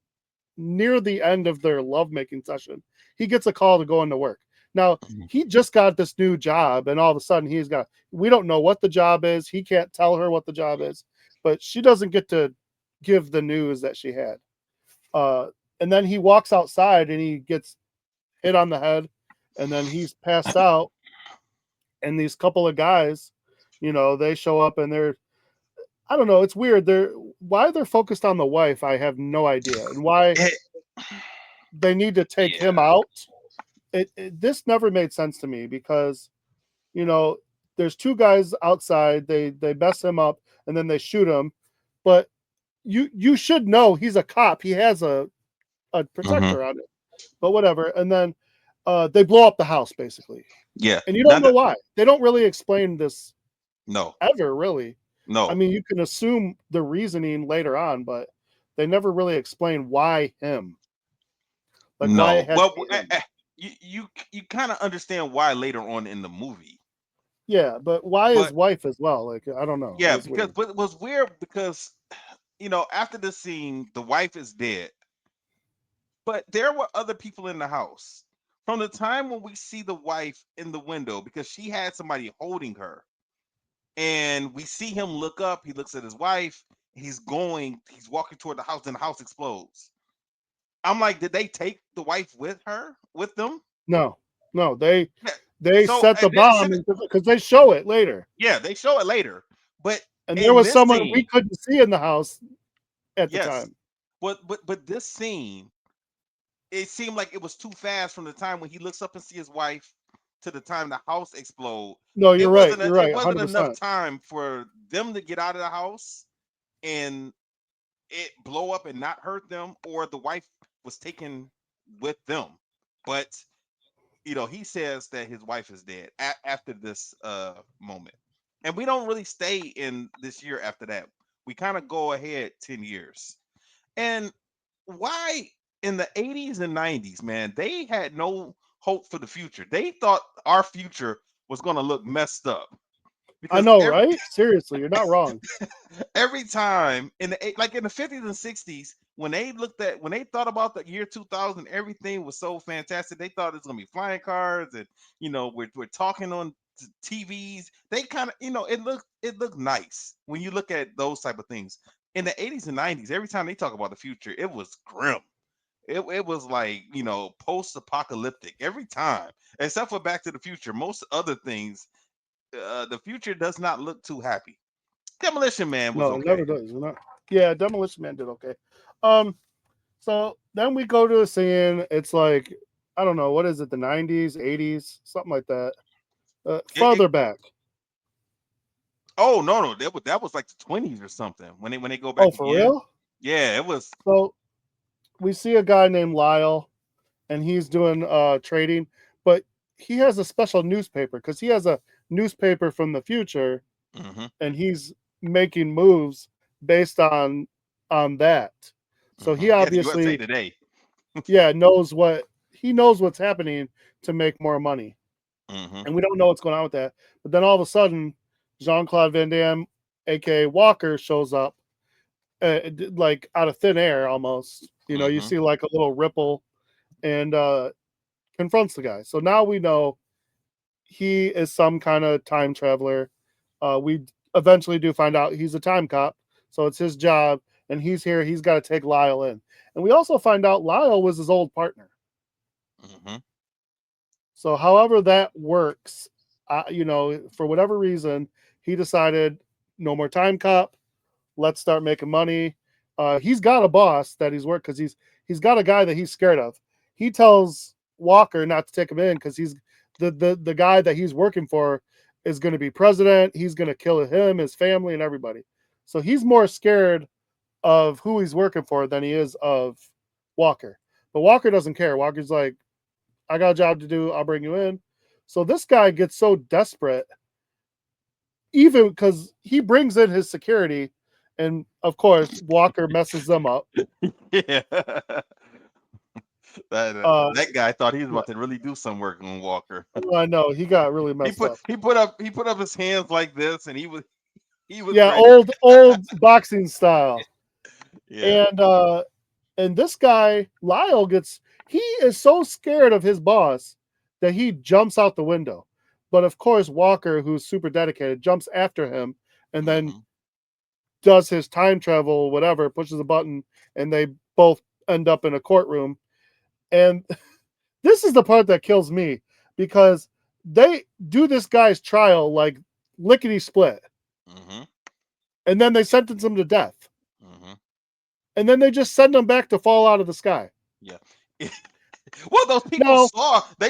near the end of their lovemaking session. He gets a call to go into work. Now Mhm. he just got this new job, and all of a sudden we don't know what the job is. He can't tell her what the job is, but she doesn't get to give the news that she had. Uh, and then he walks outside and he gets hit on the head, and then he's passed out. And these couple of guys, they show up and I don't know, it's weird. Why they're focused on the wife, I have no idea, and why Eh, they need to take him yeah. out. This never made sense to me because you know there's two guys outside. They mess him up and then they shoot him, but you should know he's a cop. He has a Hmm. protector on it, but whatever. And then they blow up the house basically, Yeah. and you Now don't know why. They don't really explain this no, ever, really. I no, mean, you can assume the reasoning later on, but they never really explain why him, like why it no. had to Well, be him. you kind of understand why later on in the movie, Yeah, but why his but wife as well? Like I don't know. It yeah, was because weird. but it was weird because after the scene, the wife is dead, but there were other people in the house. From the time when we see the wife in the window, because she had somebody holding her, and we see him look up, he looks at his wife, he's walking toward the house, and the house explodes. I'm like, did they take the wife with them? No, no, Yeah. they So set the and then bomb because they show it later, yeah, they show it later. But and there in was this someone we scene, couldn't see in the house at the yes, time. but this scene, it seemed like it was too fast from the time when he looks up and see his wife to the time the house explode. No, you're It right. wasn't You're it right. wasn't enough 100%. time for them to get out of the house and it blow up and not hurt them, or the wife was taken with them. But he says that his wife is dead after this moment, and we don't really stay in this year after that. We kind of go ahead 10 years. And why in the 80s and 90s, man, they had no hope for the future. They thought our future was going to look messed up I because know, right? Seriously, you're not wrong. every time in the 50s and 60s, when they thought about the year 2000, everything was so fantastic. They thought it was going to be flying cars, and we're talking on TVs. They kind of, it looked nice when you look at those type of things. In the 80s and 90s, every time they talk about the future, it was grim. It was like, post-apocalyptic every time, except for Back to the Future. Most other things, the future does not look too happy. Demolition Man was No, it okay. never does. You know? Yeah, Demolition Man did okay. Um, so then we go to a scene. It's like, I don't know, what is it? The 90s, 80s, something like that. It, it, Farther back. oh no, that was like the 20s or something when they go Oh, back for again. real? Yeah, it was. So we see a guy named Lyle, and he's doing trading, but he has a special newspaper because he has a newspaper from the future, Hmm. and he's making moves based on that. So he Yeah, the USA obviously, Today. yeah, knows what's happening to make more money. Hmm. And we don't know what's going on with that. But then all of a sudden, Jean Claude Van Damme, aka Walker, shows up, like out of thin air almost. You Hmm. see like a little ripple, and confronts the guy. So now we know he is some kind of time traveler. We eventually do find out he's a time cop, so it's his job, and he's here. He's got to take Lyle in, and we also find out Lyle was his old partner. Hmm. So, however that works, for whatever reason, he decided no more time cop. Let's start making money. He's got a boss that he's worked because he's got a guy that he's scared of. He tells Walker not to take him in because he's the guy that he's working for is going to be president. He's going to kill him, his family, and everybody. So he's more scared of who he's working for than he is of Walker. But Walker doesn't care. Walker's like, I got a job to do. I'll bring you in. So this guy gets so desperate, even because he brings in his security, and of course Walker messes them up. Yeah. that Uh, that guy thought he was yeah, about to really do some work on Walker. I know he got really He messed put up. he put up he put up his hands like this, and he was Yeah, ready. old boxing style. Yeah. And this guy Lyle he is so scared of his boss that he jumps out the window. But of course Walker, who's super dedicated, jumps after him and then Hmm. does his time travel, whatever, pushes a button, and they both end up in a courtroom. And this is the part that kills me because they do this guy's trial like lickety split, Hmm. and then they sentence him to death, Hmm. and then they just send him back to fall out of the sky. Yeah. Well, those people Now,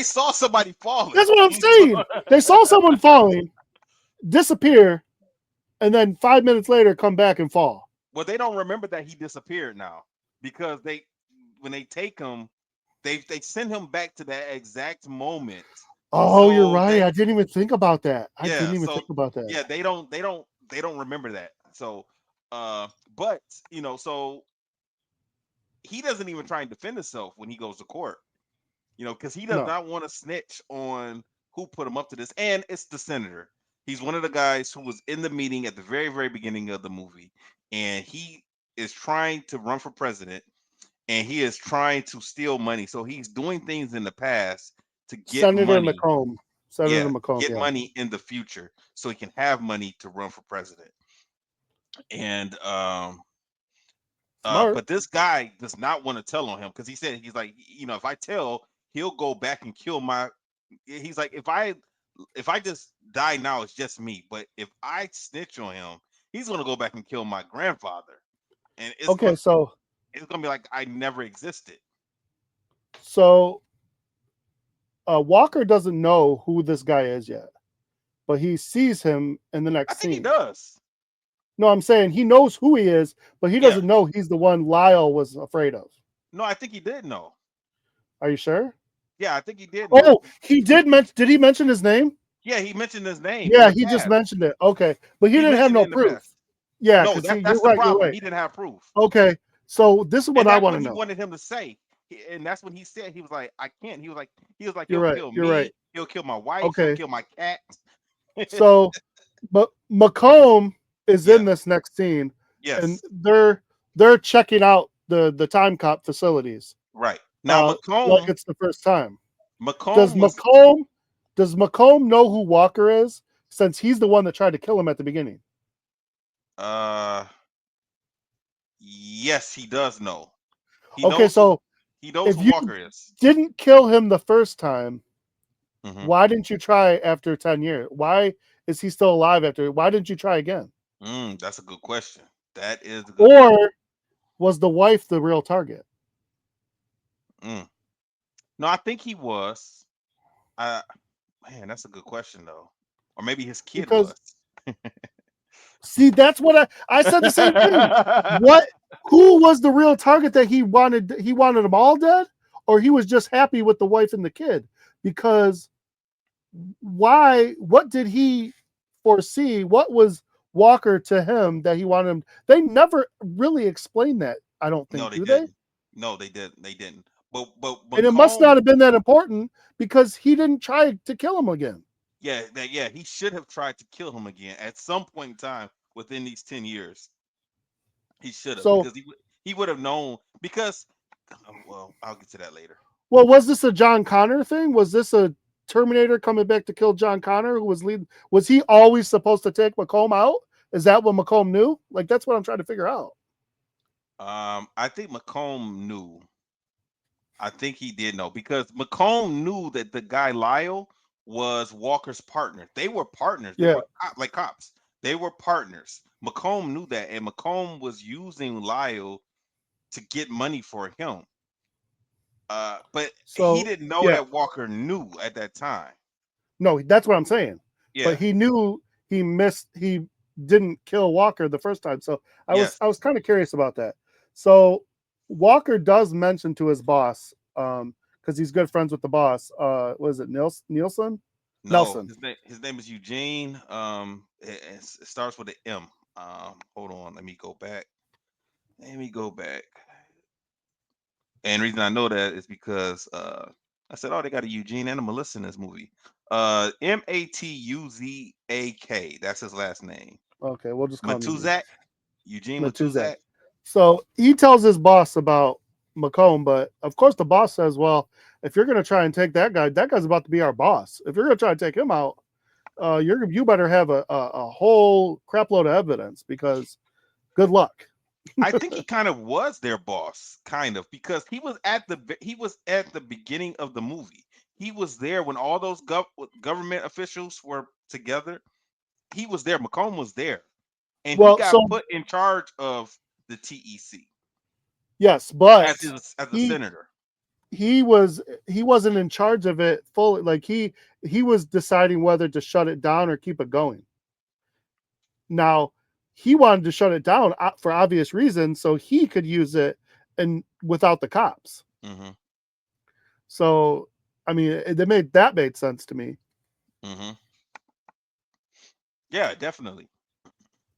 saw somebody falling. that's what I'm saying. They saw someone falling, disappear, and then 5 minutes later come back and fall. Well, they don't remember that he disappeared now because when they take him, they send him back to that exact moment. Oh, you're So right. they I didn't even think about that. I yeah, didn't even so think about that. yeah, they don't remember that. So but so he doesn't even try and defend himself when he goes to court. Because he does No. not want to snitch on who put him up to this. And it's the senator. He's one of the guys who was in the meeting at the very, very beginning of the movie. And he is trying to run for president and he is trying to steal money. So he's doing things in the past to get Senator money. McComb. Senator Yeah, McComb, get yeah. money in the future so he can have money to run for president. And Smart. but this guy does not want to tell on him because he said he's like, if I tell, he'll go back and kill my. He's like, if I just die now, it's just me. But if I snitch on him, he's gonna go back and kill my grandfather, and Okay, it's gonna be like I never existed. so Walker doesn't know who this guy is yet, but he sees him in the I next think he scene. does. No, I'm saying he knows who he is, but he Yeah. doesn't know he's the one Lyle was afraid of. No, I think he did know. Are you sure? Yeah, I think he did know. Oh, he did mention. Did he mention his name? Yeah, he mentioned his name in Yeah, the he just past. mentioned it. Okay, but he He didn't have mentioned it no in the proof. past. Yeah, No, because you're that's the right. You're problem. right. He didn't have proof. Okay, so this is what And I that's want what to he know. wanted him to say. And that's when he said he was like, I can't. He was like, You're he'll right. kill You're right. me, he'll kill my wife, he'll Okay, kill my cat. so but Macomb is Yeah. in this next scene, and Yes. they're checking out the time cop facilities. Right. Now Uh, like Macomb it's the first time. Does Macomb was Macomb does Macomb know who Walker is? Since he's the one that tried to kill him at the beginning. uh yes, he does know. He Okay, knows who so he knows if who you Walker is. didn't kill him the first time, Hmm. why didn't you try after 10 years? Why is he still alive after? Why didn't you try again? That's a good question. That is a good question. Or was the wife the real target? Mm. No, I think he was. Uh Man, that's a good question though. Or maybe his kid Because was. see, that's what I said the same thing. What who was the real target that he wanted them all dead? Or he was just happy with the wife and the kid? Because what did he foresee? What was Walker to him that he wanted him? They never really explained that, I don't No, think, they do they? didn't. No, they didn't. They didn't. But And it must not Macomb, have been that important because he didn't try to kill him again. yeah, he should have tried to kill him again at some point in time within these 10 years. He should have So, because he would have known because well, I'll get to that later. well, was this a John Connor thing? Was this a Terminator coming back to kill John Connor who was leading? Was he always supposed to take Macomb out? Is that what Macomb knew? Like, that's what I'm trying to figure out. I think Macomb knew. I think he did know because Macomb knew that the guy Lyle was Walker's partner. They were partners. They Yeah. were like cops. They were partners. Macomb knew that, and Macomb was using Lyle to get money for him. But he So, didn't know yeah. that Walker knew at that time. No, that's what I'm saying. But Yeah. he knew he didn't kill Walker the first time. So Yes. I was kind of curious about that. So Walker does mention to his boss, because he's good friends with the boss. Was it Nielsen? No. Nelson. His name is Eugene. It starts with an M. Hold on. Let me go back. And the reason I know that is because I said, oh, they got a Eugene and a Melissa in this movie. Matuzak. That's his last name. Okay, we'll just call him Eugene. Matuzak. Eugene Matuzak. Matuzak. So he tells his boss about Macomb, but of course the boss says, "Well, if you're going to try and take that guy's about to be our boss. If you're going to try and take him out, you better have a whole crap load of evidence because good luck." I think he kind of was their boss, kind of, because he was at the beginning of the movie. He was there when all those government officials were together. He was there. Macomb was there, and he Well, got so put in charge of the TEC yes, but as a he senator. he wasn't in charge of it fully. Like he was deciding whether to shut it down or keep it going. Now, he wanted to shut it down for obvious reasons, so he could use it and without the cops. Hmm. So, I mean, that made sense to me. Hmm. Yeah, definitely.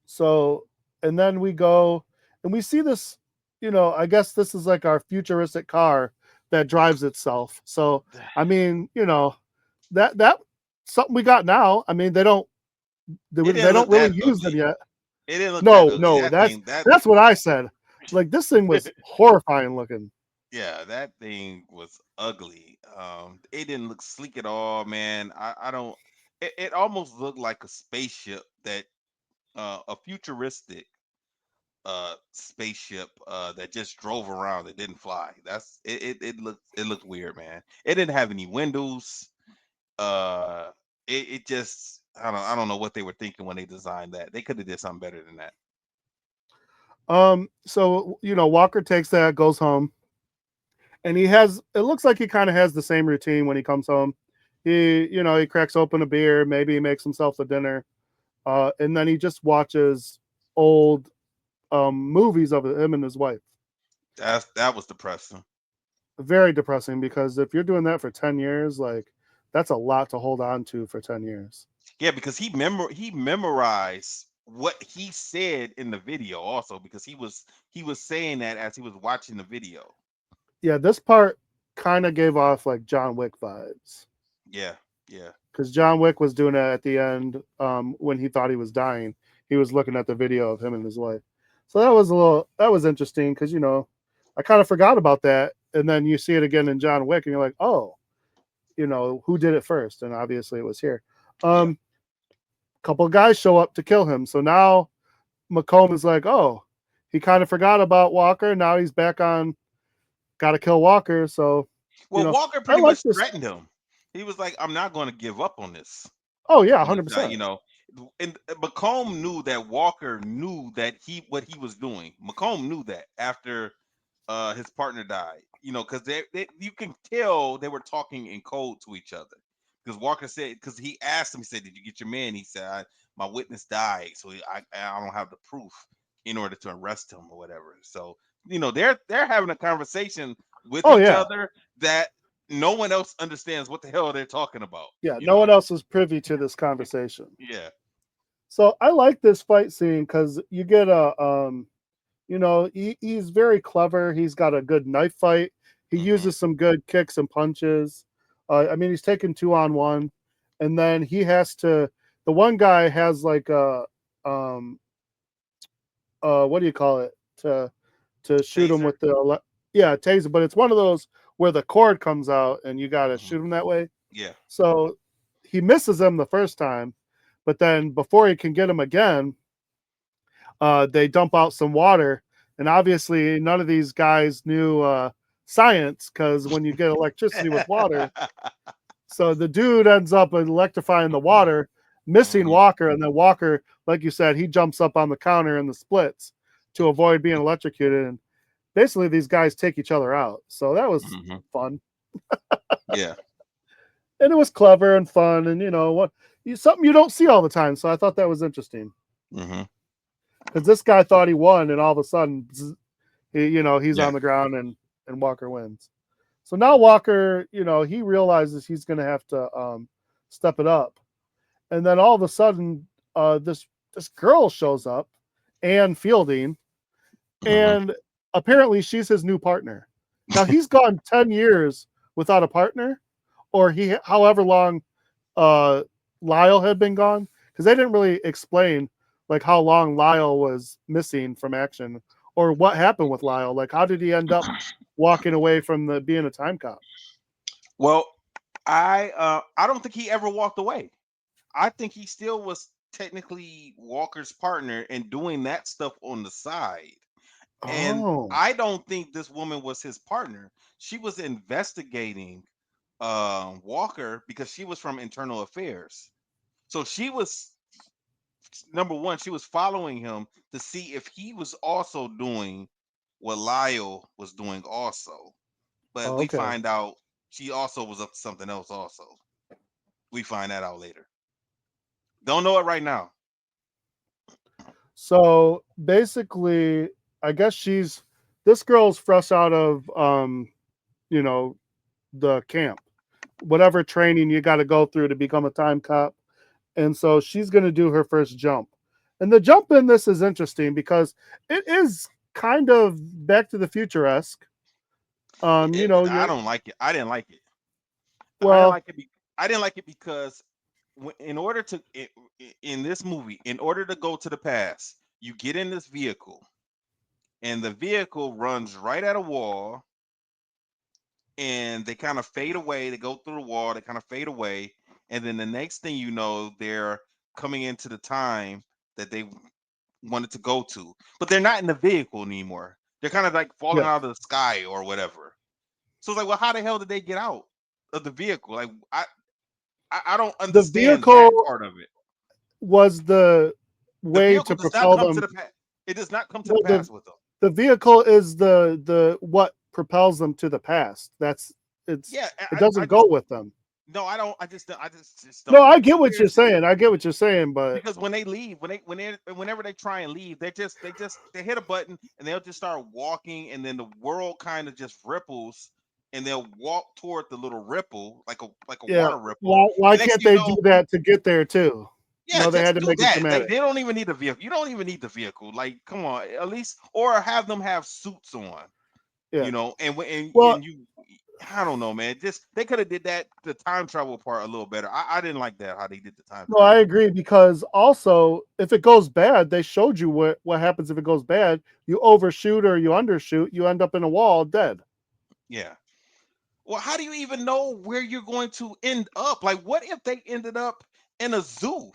So, and then we go and we see this, I guess this is like our futuristic car that drives itself. So, I mean, that something we got now. I mean, It they didn't don't look really that use them ugly. yet. It didn't look that No, ugly. no, that's what I said. Like this thing was horrifying looking. Yeah, that thing was ugly. It didn't look sleek at all, man. I don't. It almost looked like a spaceship that a futuristic spaceship that just drove around. It didn't fly. It looked weird, man. It didn't have any windows. Uh, it just I don't know what they were thinking when they designed that. They could have did something better than that. So Walker takes that, goes home, and it looks like he kind of has the same routine when he comes home. He cracks open a beer, maybe he makes himself a dinner, and then he just watches old movies of him and his wife. That was depressing. very depressing because if you're doing that for 10 years, like that's a lot to hold on to for 10 years. Yeah, because he memorized what he said in the video also because he was saying that as he was watching the video. Yeah, this part kind of gave off like John Wick vibes Yeah, yeah. because John Wick was doing it at the end when he thought he was dying. He was looking at the video of him and his wife. So that was interesting because, I kind of forgot about that. And then you see it again in John Wick and you're like, oh, who did it first? And obviously it was here. Yeah. Couple of guys show up to kill him. So now Macomb is like, oh, he kind of forgot about Walker. Now he's back on, got to kill Walker. So, Well, Walker I pretty like much this. threatened him. He was like, "I'm not going to give up on this." Oh, yeah, On this guy, 100%. and Macomb knew that Walker knew that what he was doing. Macomb knew that after his partner died, because you can tell they were talking in code to each other. Because Walker said, because he asked him, he said, "Did you get your man?" He said, "My witness died, so I don't have the proof in order to arrest him or whatever." So they're having a conversation with Oh, each yeah. other that no one else understands what the hell they're talking about. Yeah, no one else was privy to this conversation. Yeah. So I like this fight scene because you get he's very clever. He's got a good knife fight. He Hmm. uses some good kicks and punches. I mean, he's taking 2-on-1, and then he has to. The one guy has like a what do you call it to shoot him Taser. with the taser, but it's one of those where the cord comes out and you got to Hmm. shoot him that way. Yeah. So he misses him the first time, but then before he can get him again, they dump out some water, and obviously none of these guys knew science because when you get electricity with water, so the dude ends up electrifying the water, missing Hmm. Walker, and then Walker, like you said, he jumps up on the counter in the splits to avoid being electrocuted, and basically these guys take each other out. So that was Hmm. fun, Yeah. and it was clever and fun, and something you don't see all the time. So I thought that was interesting Hmm. because this guy thought he won, and all of a sudden, he's Yeah. on the ground and Walker wins. So now Walker, he realizes he's going to have to step it up, and then all of a sudden, this girl shows up, Anne Fielding, Hmm. and apparently she's his new partner. Now he's gone 10 years without a partner, or however long uh, Lyle had been gone, because they didn't really explain like how long Lyle was missing from action or what happened with Lyle. Like, how did he end up walking away from being a time cop? Well, I don't think he ever walked away. I think he still was technically Walker's partner and doing that stuff on the side. And Oh, I don't think this woman was his partner. She was investigating Walker because she was from internal affairs. So she was number one, she was following him to see if he was also doing what Lyle was doing also. But we okay. find out she also was up to something else also. We find that out later. Don't know it right now. So basically, I guess this girl's fresh out of you know, the camp. Whatever training you got to go through to become a time cop. And so she's going to do her first jump. And the jump in this is interesting because it is kind of Back to the Future esque. I You're don't like it. I didn't like it. I didn't well, like it. I didn't like it because in order to in this movie, in order to go to the past, you get in this vehicle, and the vehicle runs right at a wall, and they kind of fade away. They go through the wall. They kind of fade away, and then the next thing you know, they're coming into the time that they wanted to go to, but they're not in the vehicle anymore. They're kind of like falling yeah. out of the sky or whatever. So it's like, well, how the hell did they get out of the vehicle? Like, I don't The understand that vehicle part of it. was the The way vehicle to does not propel come to them. the past. It does not come to the Well, past with them. the vehicle is the what propels them to the past. Yeah, it I doesn't go just with them. no, I don't. I just No, don't I like get what you're conspiracy saying. I get what you're saying, but because when they leave, whenever they try and leave, they hit a button and they'll just start walking, and then the world kind of just ripples, and they'll walk toward the little ripple, like a Yeah. water ripple. Why And next can't thing you they do know, that to get there too? yeah, No, they had just to do make it that. Like dramatic. they don't even need a vehicle. You don't even need the vehicle. Like, come on, at least or have them have suits on, Yeah. and Well, and you. I don't know, man. Just they could have did that the time travel part a little better. I didn't like that how they did the time no, I travel. agree because also if it goes bad, they showed you what happens if it goes bad. You overshoot or you undershoot, you end up in a wall dead. Yeah. Well, how do you even know where you're going to end up? Like, what if they ended up in a zoo?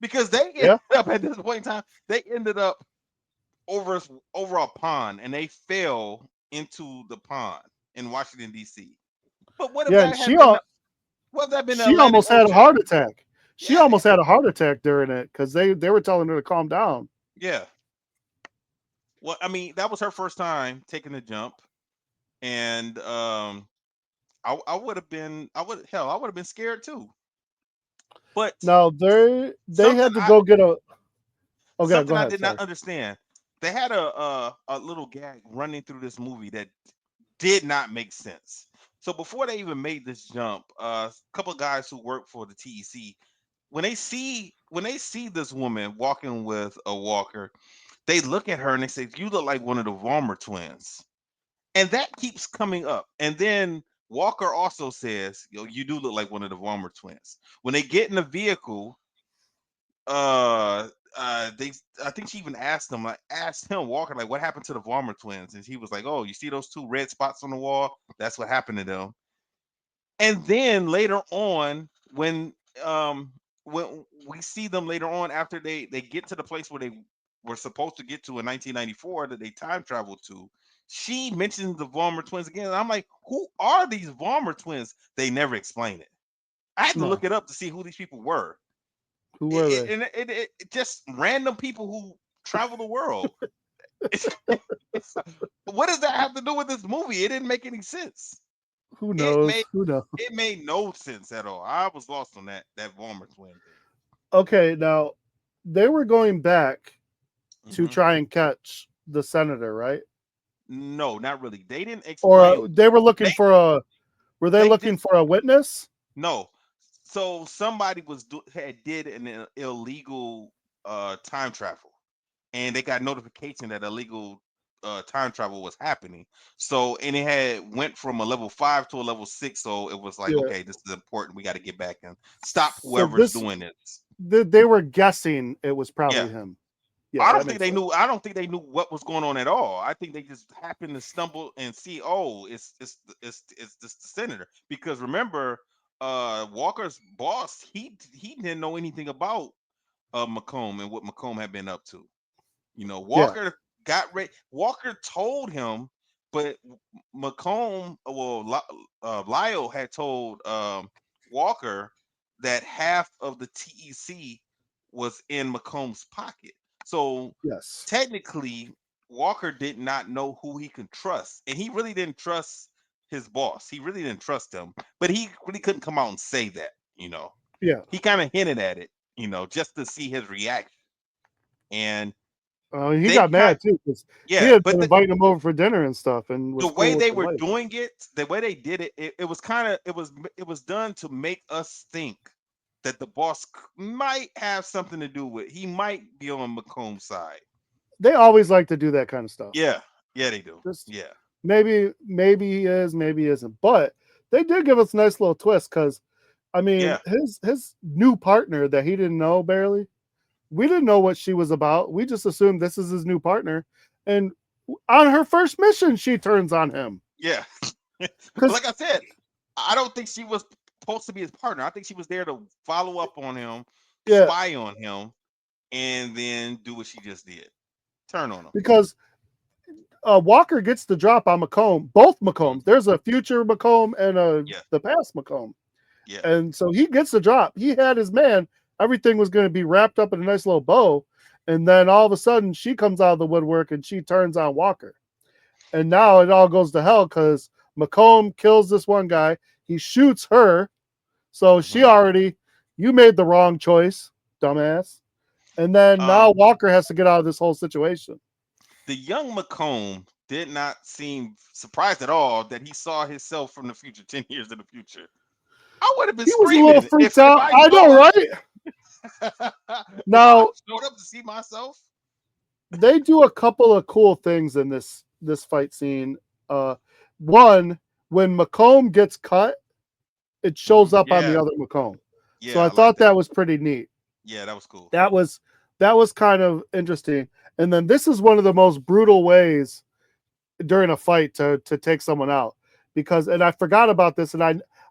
Because they ended Yeah. up at this point in time, they ended up over over a pond and they fell into the pond in Washington D.C. But what if Yeah, and that had been the she Atlantic almost had a Ocean? heart attack. She Yeah, almost had a heart attack during it because they were telling her to calm down. yeah. Well, I mean, that was her first time taking the jump, and I would have been, I would have been scared too. But Now they something had to go get a. Okay, something go I ahead. did not Sorry. understand. They had a little gag running through this movie that did not make sense. So before they even made this jump, a couple of guys who work for the TEC, when they see this woman walking with a walker, they look at her and they say, "You look like one of the Vollmer twins," and that keeps coming up. And then Walker also says, "Yo, you do look like one of the Vollmer twins." When they get in the vehicle, uh they I think she even asked him, like asked him Walker, like, what happened to the Vollmer twins? And he was like, "Oh, you see those two red spots on the wall? That's what happened to them." And then later on, when we see them later on after they get to the place where they were supposed to get to in 1994 that they time traveled to, she mentions the Vollmer twins again. And I'm like, who are these Vollmer twins? They never explain it. I had to look No, it up to see who these people were. who were they? It just random people who travel the world. It's, what does that have to do with this movie? It didn't make any sense. Who It knows? made Who knows? it made no sense at all. I was lost on that Vollmer twin thing. Okay, now they were going back to Hmm. try and catch the senator, right? No, not really. They didn't Or explain. they were They looking for a. Were they they did looking for a witness? no. So somebody had did an illegal time travel, and they got notification that illegal time travel was happening. So and it had went from a level 5 to a level 6. So it was like, Yeah. okay, this is important. We got to get back and stop So whoever's this doing this. they were guessing it was Yeah. probably him. Yeah, that makes sense. I don't think they knew what was going on at all. I think they just happened to stumble and see, oh, it's this the senator. Because remember, Walker's boss, he didn't know anything about Macomb and what Macomb had been up to. You know, Yeah. Walker got ready. Walker told him, but Macomb, well, Lyle had told Walker that half of the TEC was in Macomb's pocket. So Yes. technically, Walker did not know who he could trust, and he really didn't trust his boss. He really didn't trust him, but he really couldn't come out and say that. Yeah. He kind of hinted at it, just to see his reaction. And He they got kind mad too because he yeah, had but been inviting him over for dinner and stuff and the was way cool with they the were wife. doing it, the way they did it, it was kind of it was done to make us think that the boss might have something to do with. He might be on Macomb's side. They always like to do that kind of stuff. Yeah, yeah, they do. Just Yeah, maybe he is, maybe he isn't. But they did give us a nice little twist because I mean yeah, his new partner that he didn't know barely. We didn't know what she was about. We just assumed this is his new partner. And on her first mission, she turns on him. yeah. But Because like I said, I don't think she was supposed to be his partner. I think she was there to follow up on him, yeah, spy on him, and then do what she just did, turn on him. because Walker gets the drop on Macomb, both Mhm. Macombs. There's a future Macomb and Yeah, the past Macomb. yeah. And so he gets the drop. He had his man. Everything was going to be wrapped up in a nice little bow. And then all of a sudden, she comes out of the woodwork and she turns on Walker. And now it all goes to hell because Macomb kills this one guy. He shoots her. So she Mhm. already, you made the wrong choice, dumbass. And then now Um, Walker has to get out of this whole situation. the young Macomb did not seem surprised at all that he saw himself from the future, 10 years in the future. I would have been He was a little screaming freaked if out. I I know, saw right? if I Now showed up to see myself. they do a couple of cool things in this fight scene. One, when Macomb gets cut, it shows up on the Yeah, other Macomb. So yeah, I I like thought that. that was pretty neat. Yeah, that was cool. That was kind of interesting. And then this is one of the most brutal ways during a fight to take someone out, because, and I forgot about this, and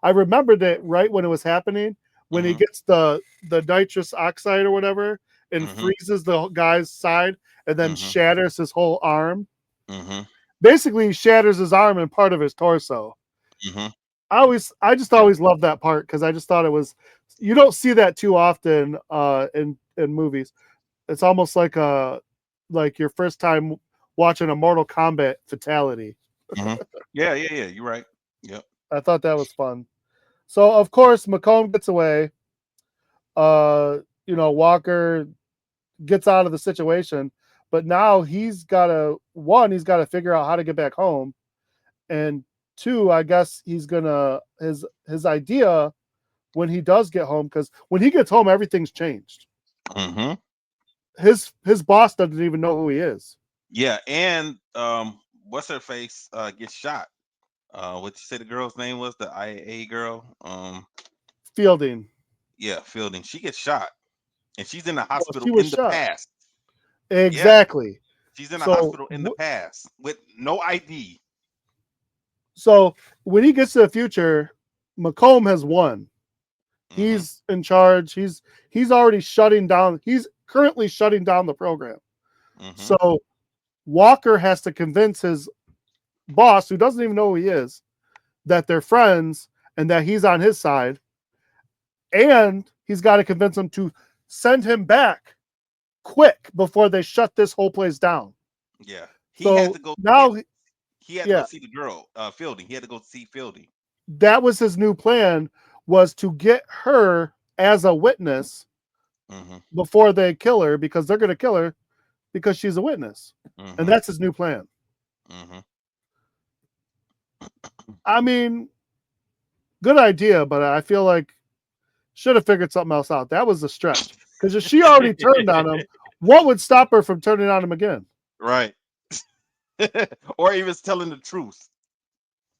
I remembered it right when it was happening, when he Mhm. gets the nitrous oxide or whatever and Mhm. freezes the guy's side and then Mhm. shatters his whole arm. Mhm. Basically, he shatters his arm and part of his torso. Mhm. I just Yeah. always loved that part because I just thought it was, you don't see that too often in movies. It's almost like your first time watching a Mortal Kombat fatality. Mhm. Yeah, yeah, yeah. You're right. Yep. I thought that was fun. So of course Macomb gets away. Uh, Walker gets out of the situation, but now he's got to figure out how to get back home, and two, I guess he's gonna his idea when he does get home, because when he gets home, everything's changed. Mhm. His boss doesn't even know who he is. Yeah, and what's her face gets shot. What you say the girl's name was? The IA girl? Fielding. Yeah, Fielding. She gets shot. And she's in the Well, she hospital was in the shot. past. Yeah, Exactly. she's in the So hospital in the past with no ID. so when he gets to the future, Macomb has won. Mhm. He's in charge. He's already shutting down. He's currently shutting down the program. Mhm. So Walker has to convince his boss, who doesn't even know who he is, that they're friends and that he's on his side. And he's got to convince him to send him back quick before they shut this whole place down. Yeah. He had So to go now, he had to go yeah, see the girl, Fielding. He had to go see Fielding. that was his new plan, was to get her as a witness Mhm. before they kill her, because they're going to kill her because she's a witness. And Mhm. that's his new plan. Mhm. I mean, good idea, but I feel like should have figured something else out. That was a stretch. Because if she already turned on him, what would stop her from turning on him again? Right. Or he was telling the truth.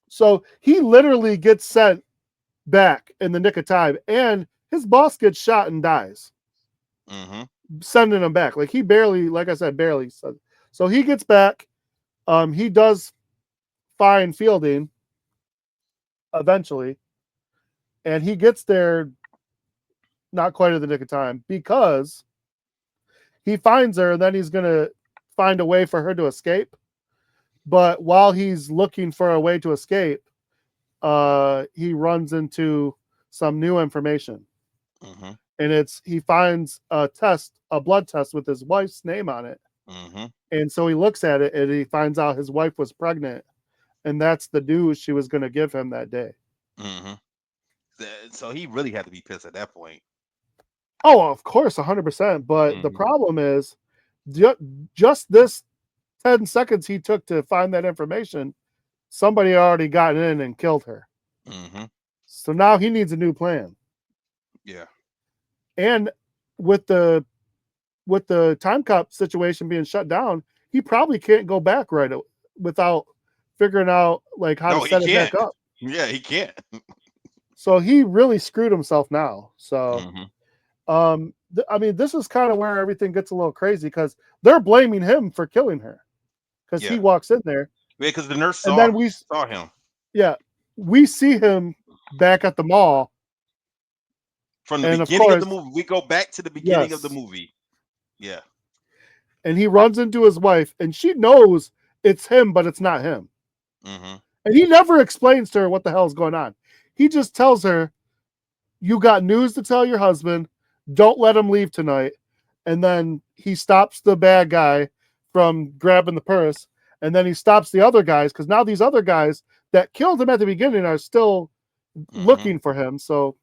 So he literally gets sent back in the nick of time, and his boss gets shot and dies, Mhm. sending him back. Like he barely, like I said, barely. So he gets back. He does find Fielding eventually, and he gets there not quite at the nick of time, because he finds her, and then he's gonna find a way for her to escape. But while he's looking for a way to escape, he runs into some new information, Mhm. and he finds a blood test with his wife's name on it, Mhm. and so he looks at it and he finds out his wife was pregnant, and that's the news she was going to give him that day. Mhm. So he really had to be pissed at that point. Oh, of course, 100%. But the Mhm. problem is, just this 10 seconds he took to find that information, somebody already got in and killed her. Mhm. So now he needs a new plan. Yeah. And with the time cop situation being shut down, he probably can't go back without figuring out like how to No, he set it back can't. up. Yeah, he can't. So he really screwed himself now. So Mhm. I mean, this is kind of where everything gets a little crazy, because they're blaming him for killing her, because he Yeah. walks in there, Because the nurse and then saw him yeah, we see him back at the mall, from the and of beginning of the course, movie. We go back to the beginning of the yes, movie. Yeah. and he runs into his wife, and she knows it's him, but it's not him. Mhm. And he never explains to her what the hell is going on. He just tells her, "You got news to tell your husband. Don't let him leave tonight." And then he stops the bad guy from grabbing the purse. And then he stops the other guys, because now these other guys that killed him at the beginning are still Mhm. looking for him. So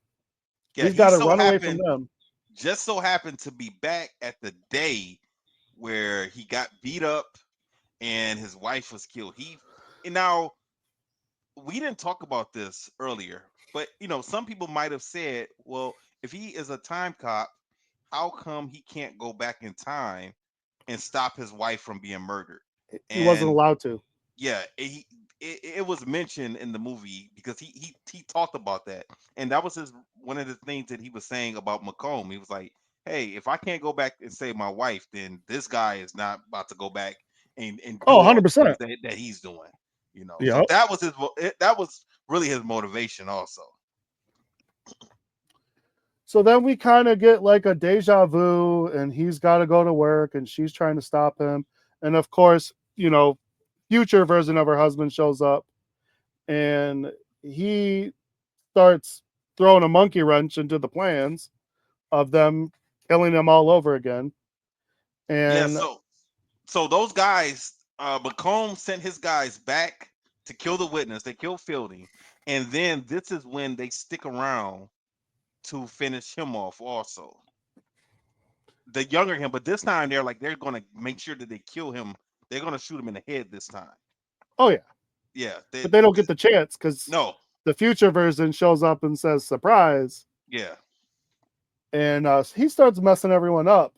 Yeah, he's he got to so run away from happened them. just so happened to be back at the day where he got beat up and his wife was killed. And now we didn't talk about this earlier, but some people might have said, well, if he is a time cop, how come he can't go back in time and stop his wife from being murdered? He wasn't And allowed to. yeah, it was mentioned in the movie because he talked about that, and that was his one of the things that he was saying about Macomb. He was like, "Hey, if I can't go back and save my wife, then this guy is not about to go back and do Oh, all the things 100%. that he's doing." So Yep. that was that was really his motivation, also. So then we kind of get like a deja vu, and he's got to go to work, and she's trying to stop him. And of course, future version of her husband shows up, and he starts throwing a monkey wrench into the plans of them killing him all over again. Yeah, And so those guys, Macomb sent his guys back to kill the witness. They killed Fielding, and then this is when they stick around to finish him off also. The younger him, but this time they're gonna make sure that they kill him. They're gonna shoot him in the head this time. oh yeah, Yeah, but they don't get the chance because no, the future version shows up and says surprise, yeah, and he starts messing everyone up.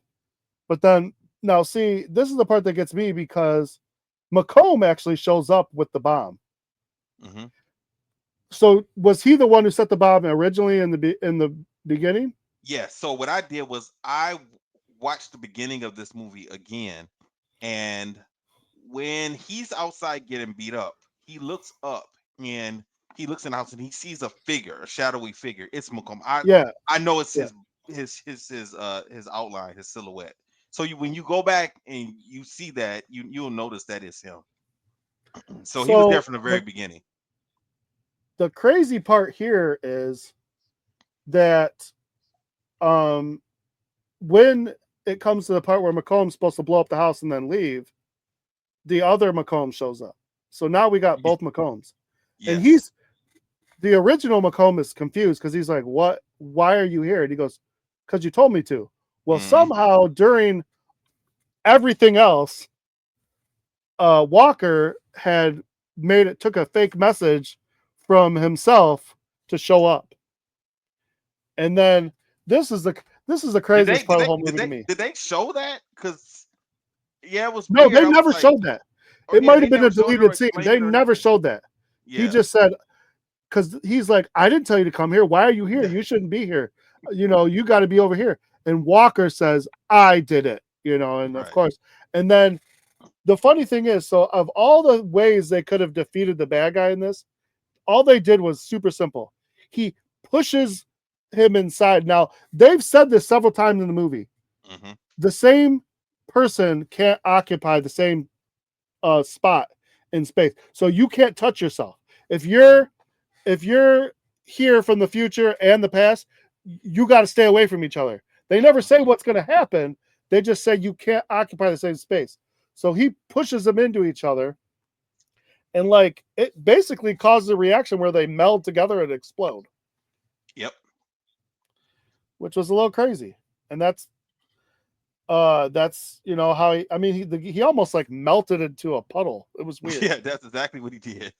But then now, see, this is the part that gets me because Macomb actually shows up with the bomb. hmm So was he the one who set the bomb originally in the beginning? yeah. So what I did was I watched the beginning of this movie again, and when he's outside getting beat up, he looks up and he looks in the house and he sees a figure, a shadowy figure. It's Macomb. Yeah, I know it's yeah. his outline, his silhouette. So when you go back and you see that, you'll notice that it's him. So he was there So from the very beginning. the crazy part here is that um when it comes to the part where Macomb's supposed to blow up the house and then leave, the other Macomb shows up. So now we got both Macombs. And Yes. the original Macomb is confused because he's like, "What? Why are you here?" And he goes, "Because you told me to." Well, hmm somehow during everything else, Walker had took a fake message from himself to show up. And then this is the this is the Did they craziest did part of they the whole did movie to they me. did they show that? Because yeah, it was No, weird. they I was never like, showed that. oh It yeah, might they have been a never showed it or deleted scene. explained They it or never anything. showed that. He Yeah, just said, because he's like, I didn't tell you to come here. Why are you here? You shouldn't be here. You got to be over here. And Walker says, I did it, and of right. course. And then the funny thing is, so of all the ways they could have defeated the bad guy in this, all they did was super simple. He pushes him inside. Now, they've said this several times in the movie. hmm The same person can't occupy the same spot in space. So you can't touch yourself. If Right. you're if you're here from the future and the past, you got to stay away from each other. They never say hmm what's going to happen. They just say you can't occupy the same space. So he pushes them into each other, and like it basically causes a reaction where they meld together and explode, Yep. which was a little crazy. And that's how I mean he almost like melted into a puddle. It was weird. Yeah, that's exactly what he did.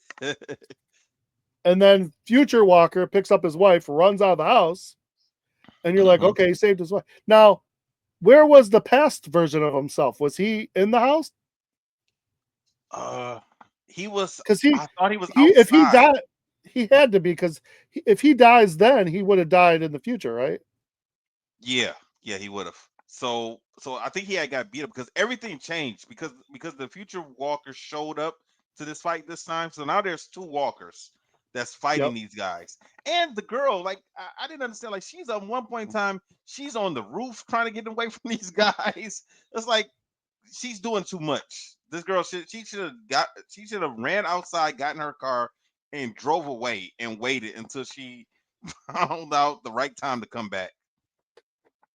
And then Future Walker picks up his wife, runs out of the house, and you're like, hmm okay, he saved his wife. Now, where was the past version of himself? Was he in the house? Uh, he was. Because he I thought he was he if he outside. died, he had to be because if he dies then, he would have died in the future, right? Yeah, yeah, he would have. So I think he had got beat up because everything changed because the future walker showed up to this fight this time. So now there's two walkers that's fighting Yep. these guys. And the girl, like I didn't understand, like she's at one point in time, she's on the roof trying to get away from these guys. It's like she's doing too much. This girl she should have ran outside, got in her car, and drove away and waited until she found out the right time to come back.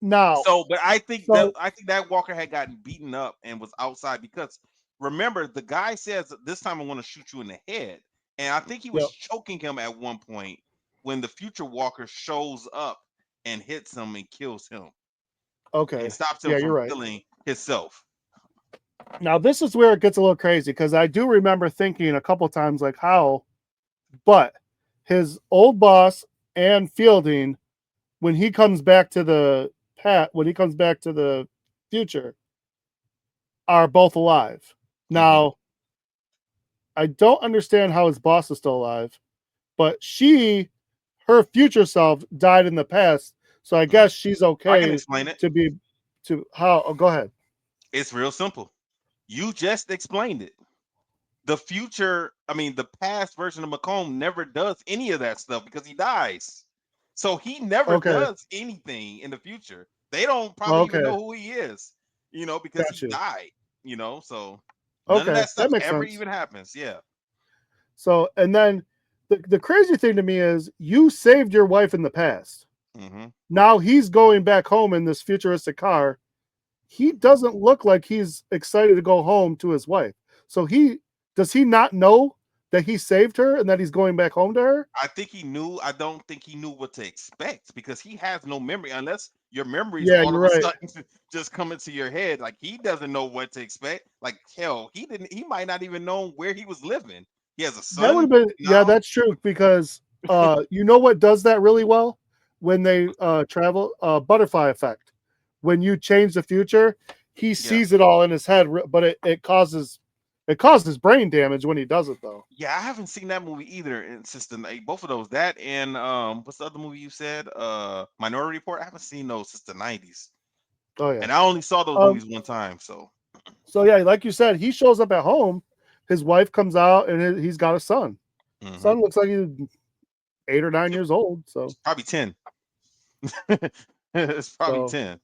Now, So, but so I think that Walker had gotten beaten up and was outside because remember the guy says this time I want to shoot you in the head, and I think he was yep. choking him at one point when the future Walker shows up and hits him and kills him and Okay. stops him Yeah, you're from right. killing himself. Now this is where it gets a little crazy because I do remember thinking a couple times like how, but his old boss and Fielding, when he comes back to the future, are both alive. Now, I don't understand how his boss is still alive, but her future self died in the past, so I guess she's I can okay explain it. to be to how. Oh, go ahead. It's real simple. You just explained it. The future, I mean, the past version of Macomb never does any of that stuff because he dies. So he never Okay. does anything in the future. They don't probably even Okay. know who he is, because Got he you. died, so none of Okay, that stuff that makes ever sense. even happens. Yeah. So, and then the crazy thing to me is you saved your wife in the past. hmm Now he's going back home in this futuristic car. He doesn't look like he's excited to go home to his wife. So does he not know that he saved her and that he's going back home to her? I think he knew. I don't think he knew what to expect because he has no memory unless your memories Yeah, all you're of a right. sudden just come into your head. Like he doesn't know what to expect. Like hell, he didn't. He might not even know where he was living. He has a That would son have been, yeah, now. that's true because you know what does that really well when they travel, butterfly effect. When you change the future, he Yeah, sees it all in his head, but it causes brain damage when he does it though. yeah. I haven't seen that movie either. And since both of those, that and what's the other movie you said? Minority Report. I haven't seen those since the '90s, Oh yeah. and I only saw those Um, movies one time. So so yeah, like you said, he shows up at home. His wife comes out, and he's got a son. hmm Son looks like he's 8 or 9 years old. probably 10. It's probably So 10.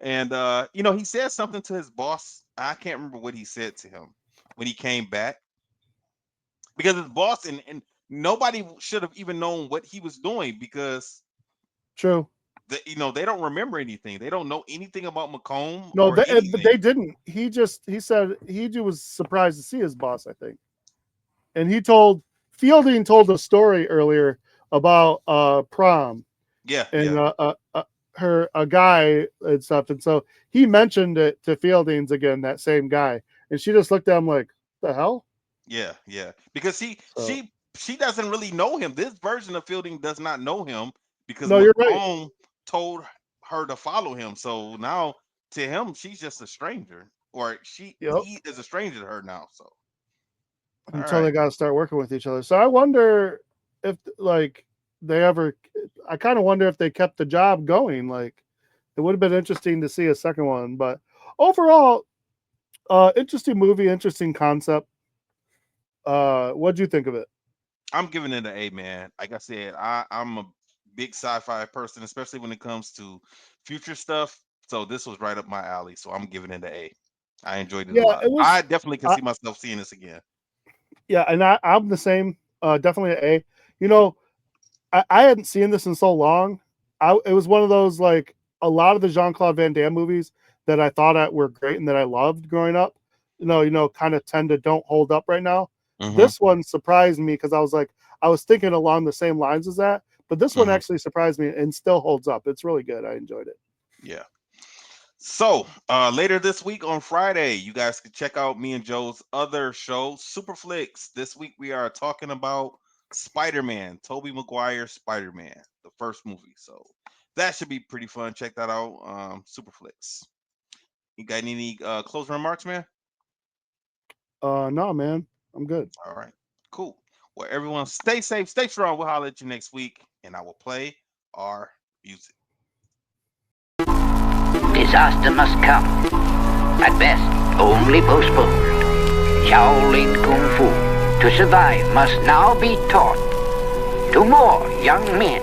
And he said something to his boss. I can't remember what he said to him when he came back. Because his boss and nobody should have even known what he was doing because true. they don't remember anything. They don't know anything about Macomb No, or but they anything. didn't. He said he was surprised to see his boss, I think. And Fielding told a story earlier about prom Yeah, and yeah, a guy and stuff. And so he mentioned it to Fieldings again, that same guy. And she just looked at him like, the hell? yeah, yeah. Because she So she she doesn't really know him. This version of Fielding does not know him because no, you're right. Macomb told her to follow him. So now to him, she's just a stranger, or Yep. he is a stranger to her now. So all Until right. they got to start working with each other. So I wonder if like they ever. I kind of wonder if they kept the job going. Like it would have been interesting to see a second one, but overall, interesting movie, interesting concept. What'd you think of it? I'm giving it an A, man. Like I said, I'm a big sci-fi person, especially when it comes to future stuff. So this was right up my alley. So I'm giving it an A. I enjoyed it a Yeah, lot. it was. I definitely can Uh, see myself seeing this again. yeah, and I'm the same. Definitely an A. You know, I hadn't seen this in so long. It was one of those like a lot of the Jean Claude Van Damme movies that I thought were great and that I loved growing up. Kind of tend to don't hold up right now. hmm This one surprised me because I was thinking along the same lines as that, but this one hmm actually surprised me and still holds up. It's really good. I enjoyed it. Yeah. So later this week on Friday, you guys can check out me and Joe's other show, Superflix. This week we are talking about Spider-Man, Tobey Maguire Spider-Man, the first movie. So that should be pretty fun. Check that out. Superflix. You got any closing remarks, man? No, man, I'm good. All right, cool. Well, everyone, stay safe, stay strong. We'll holler at you next week, and I will play our music. Disaster must come. At best, only postponed. Shaolin Kung Fu, to survive, must now be taught to more young men.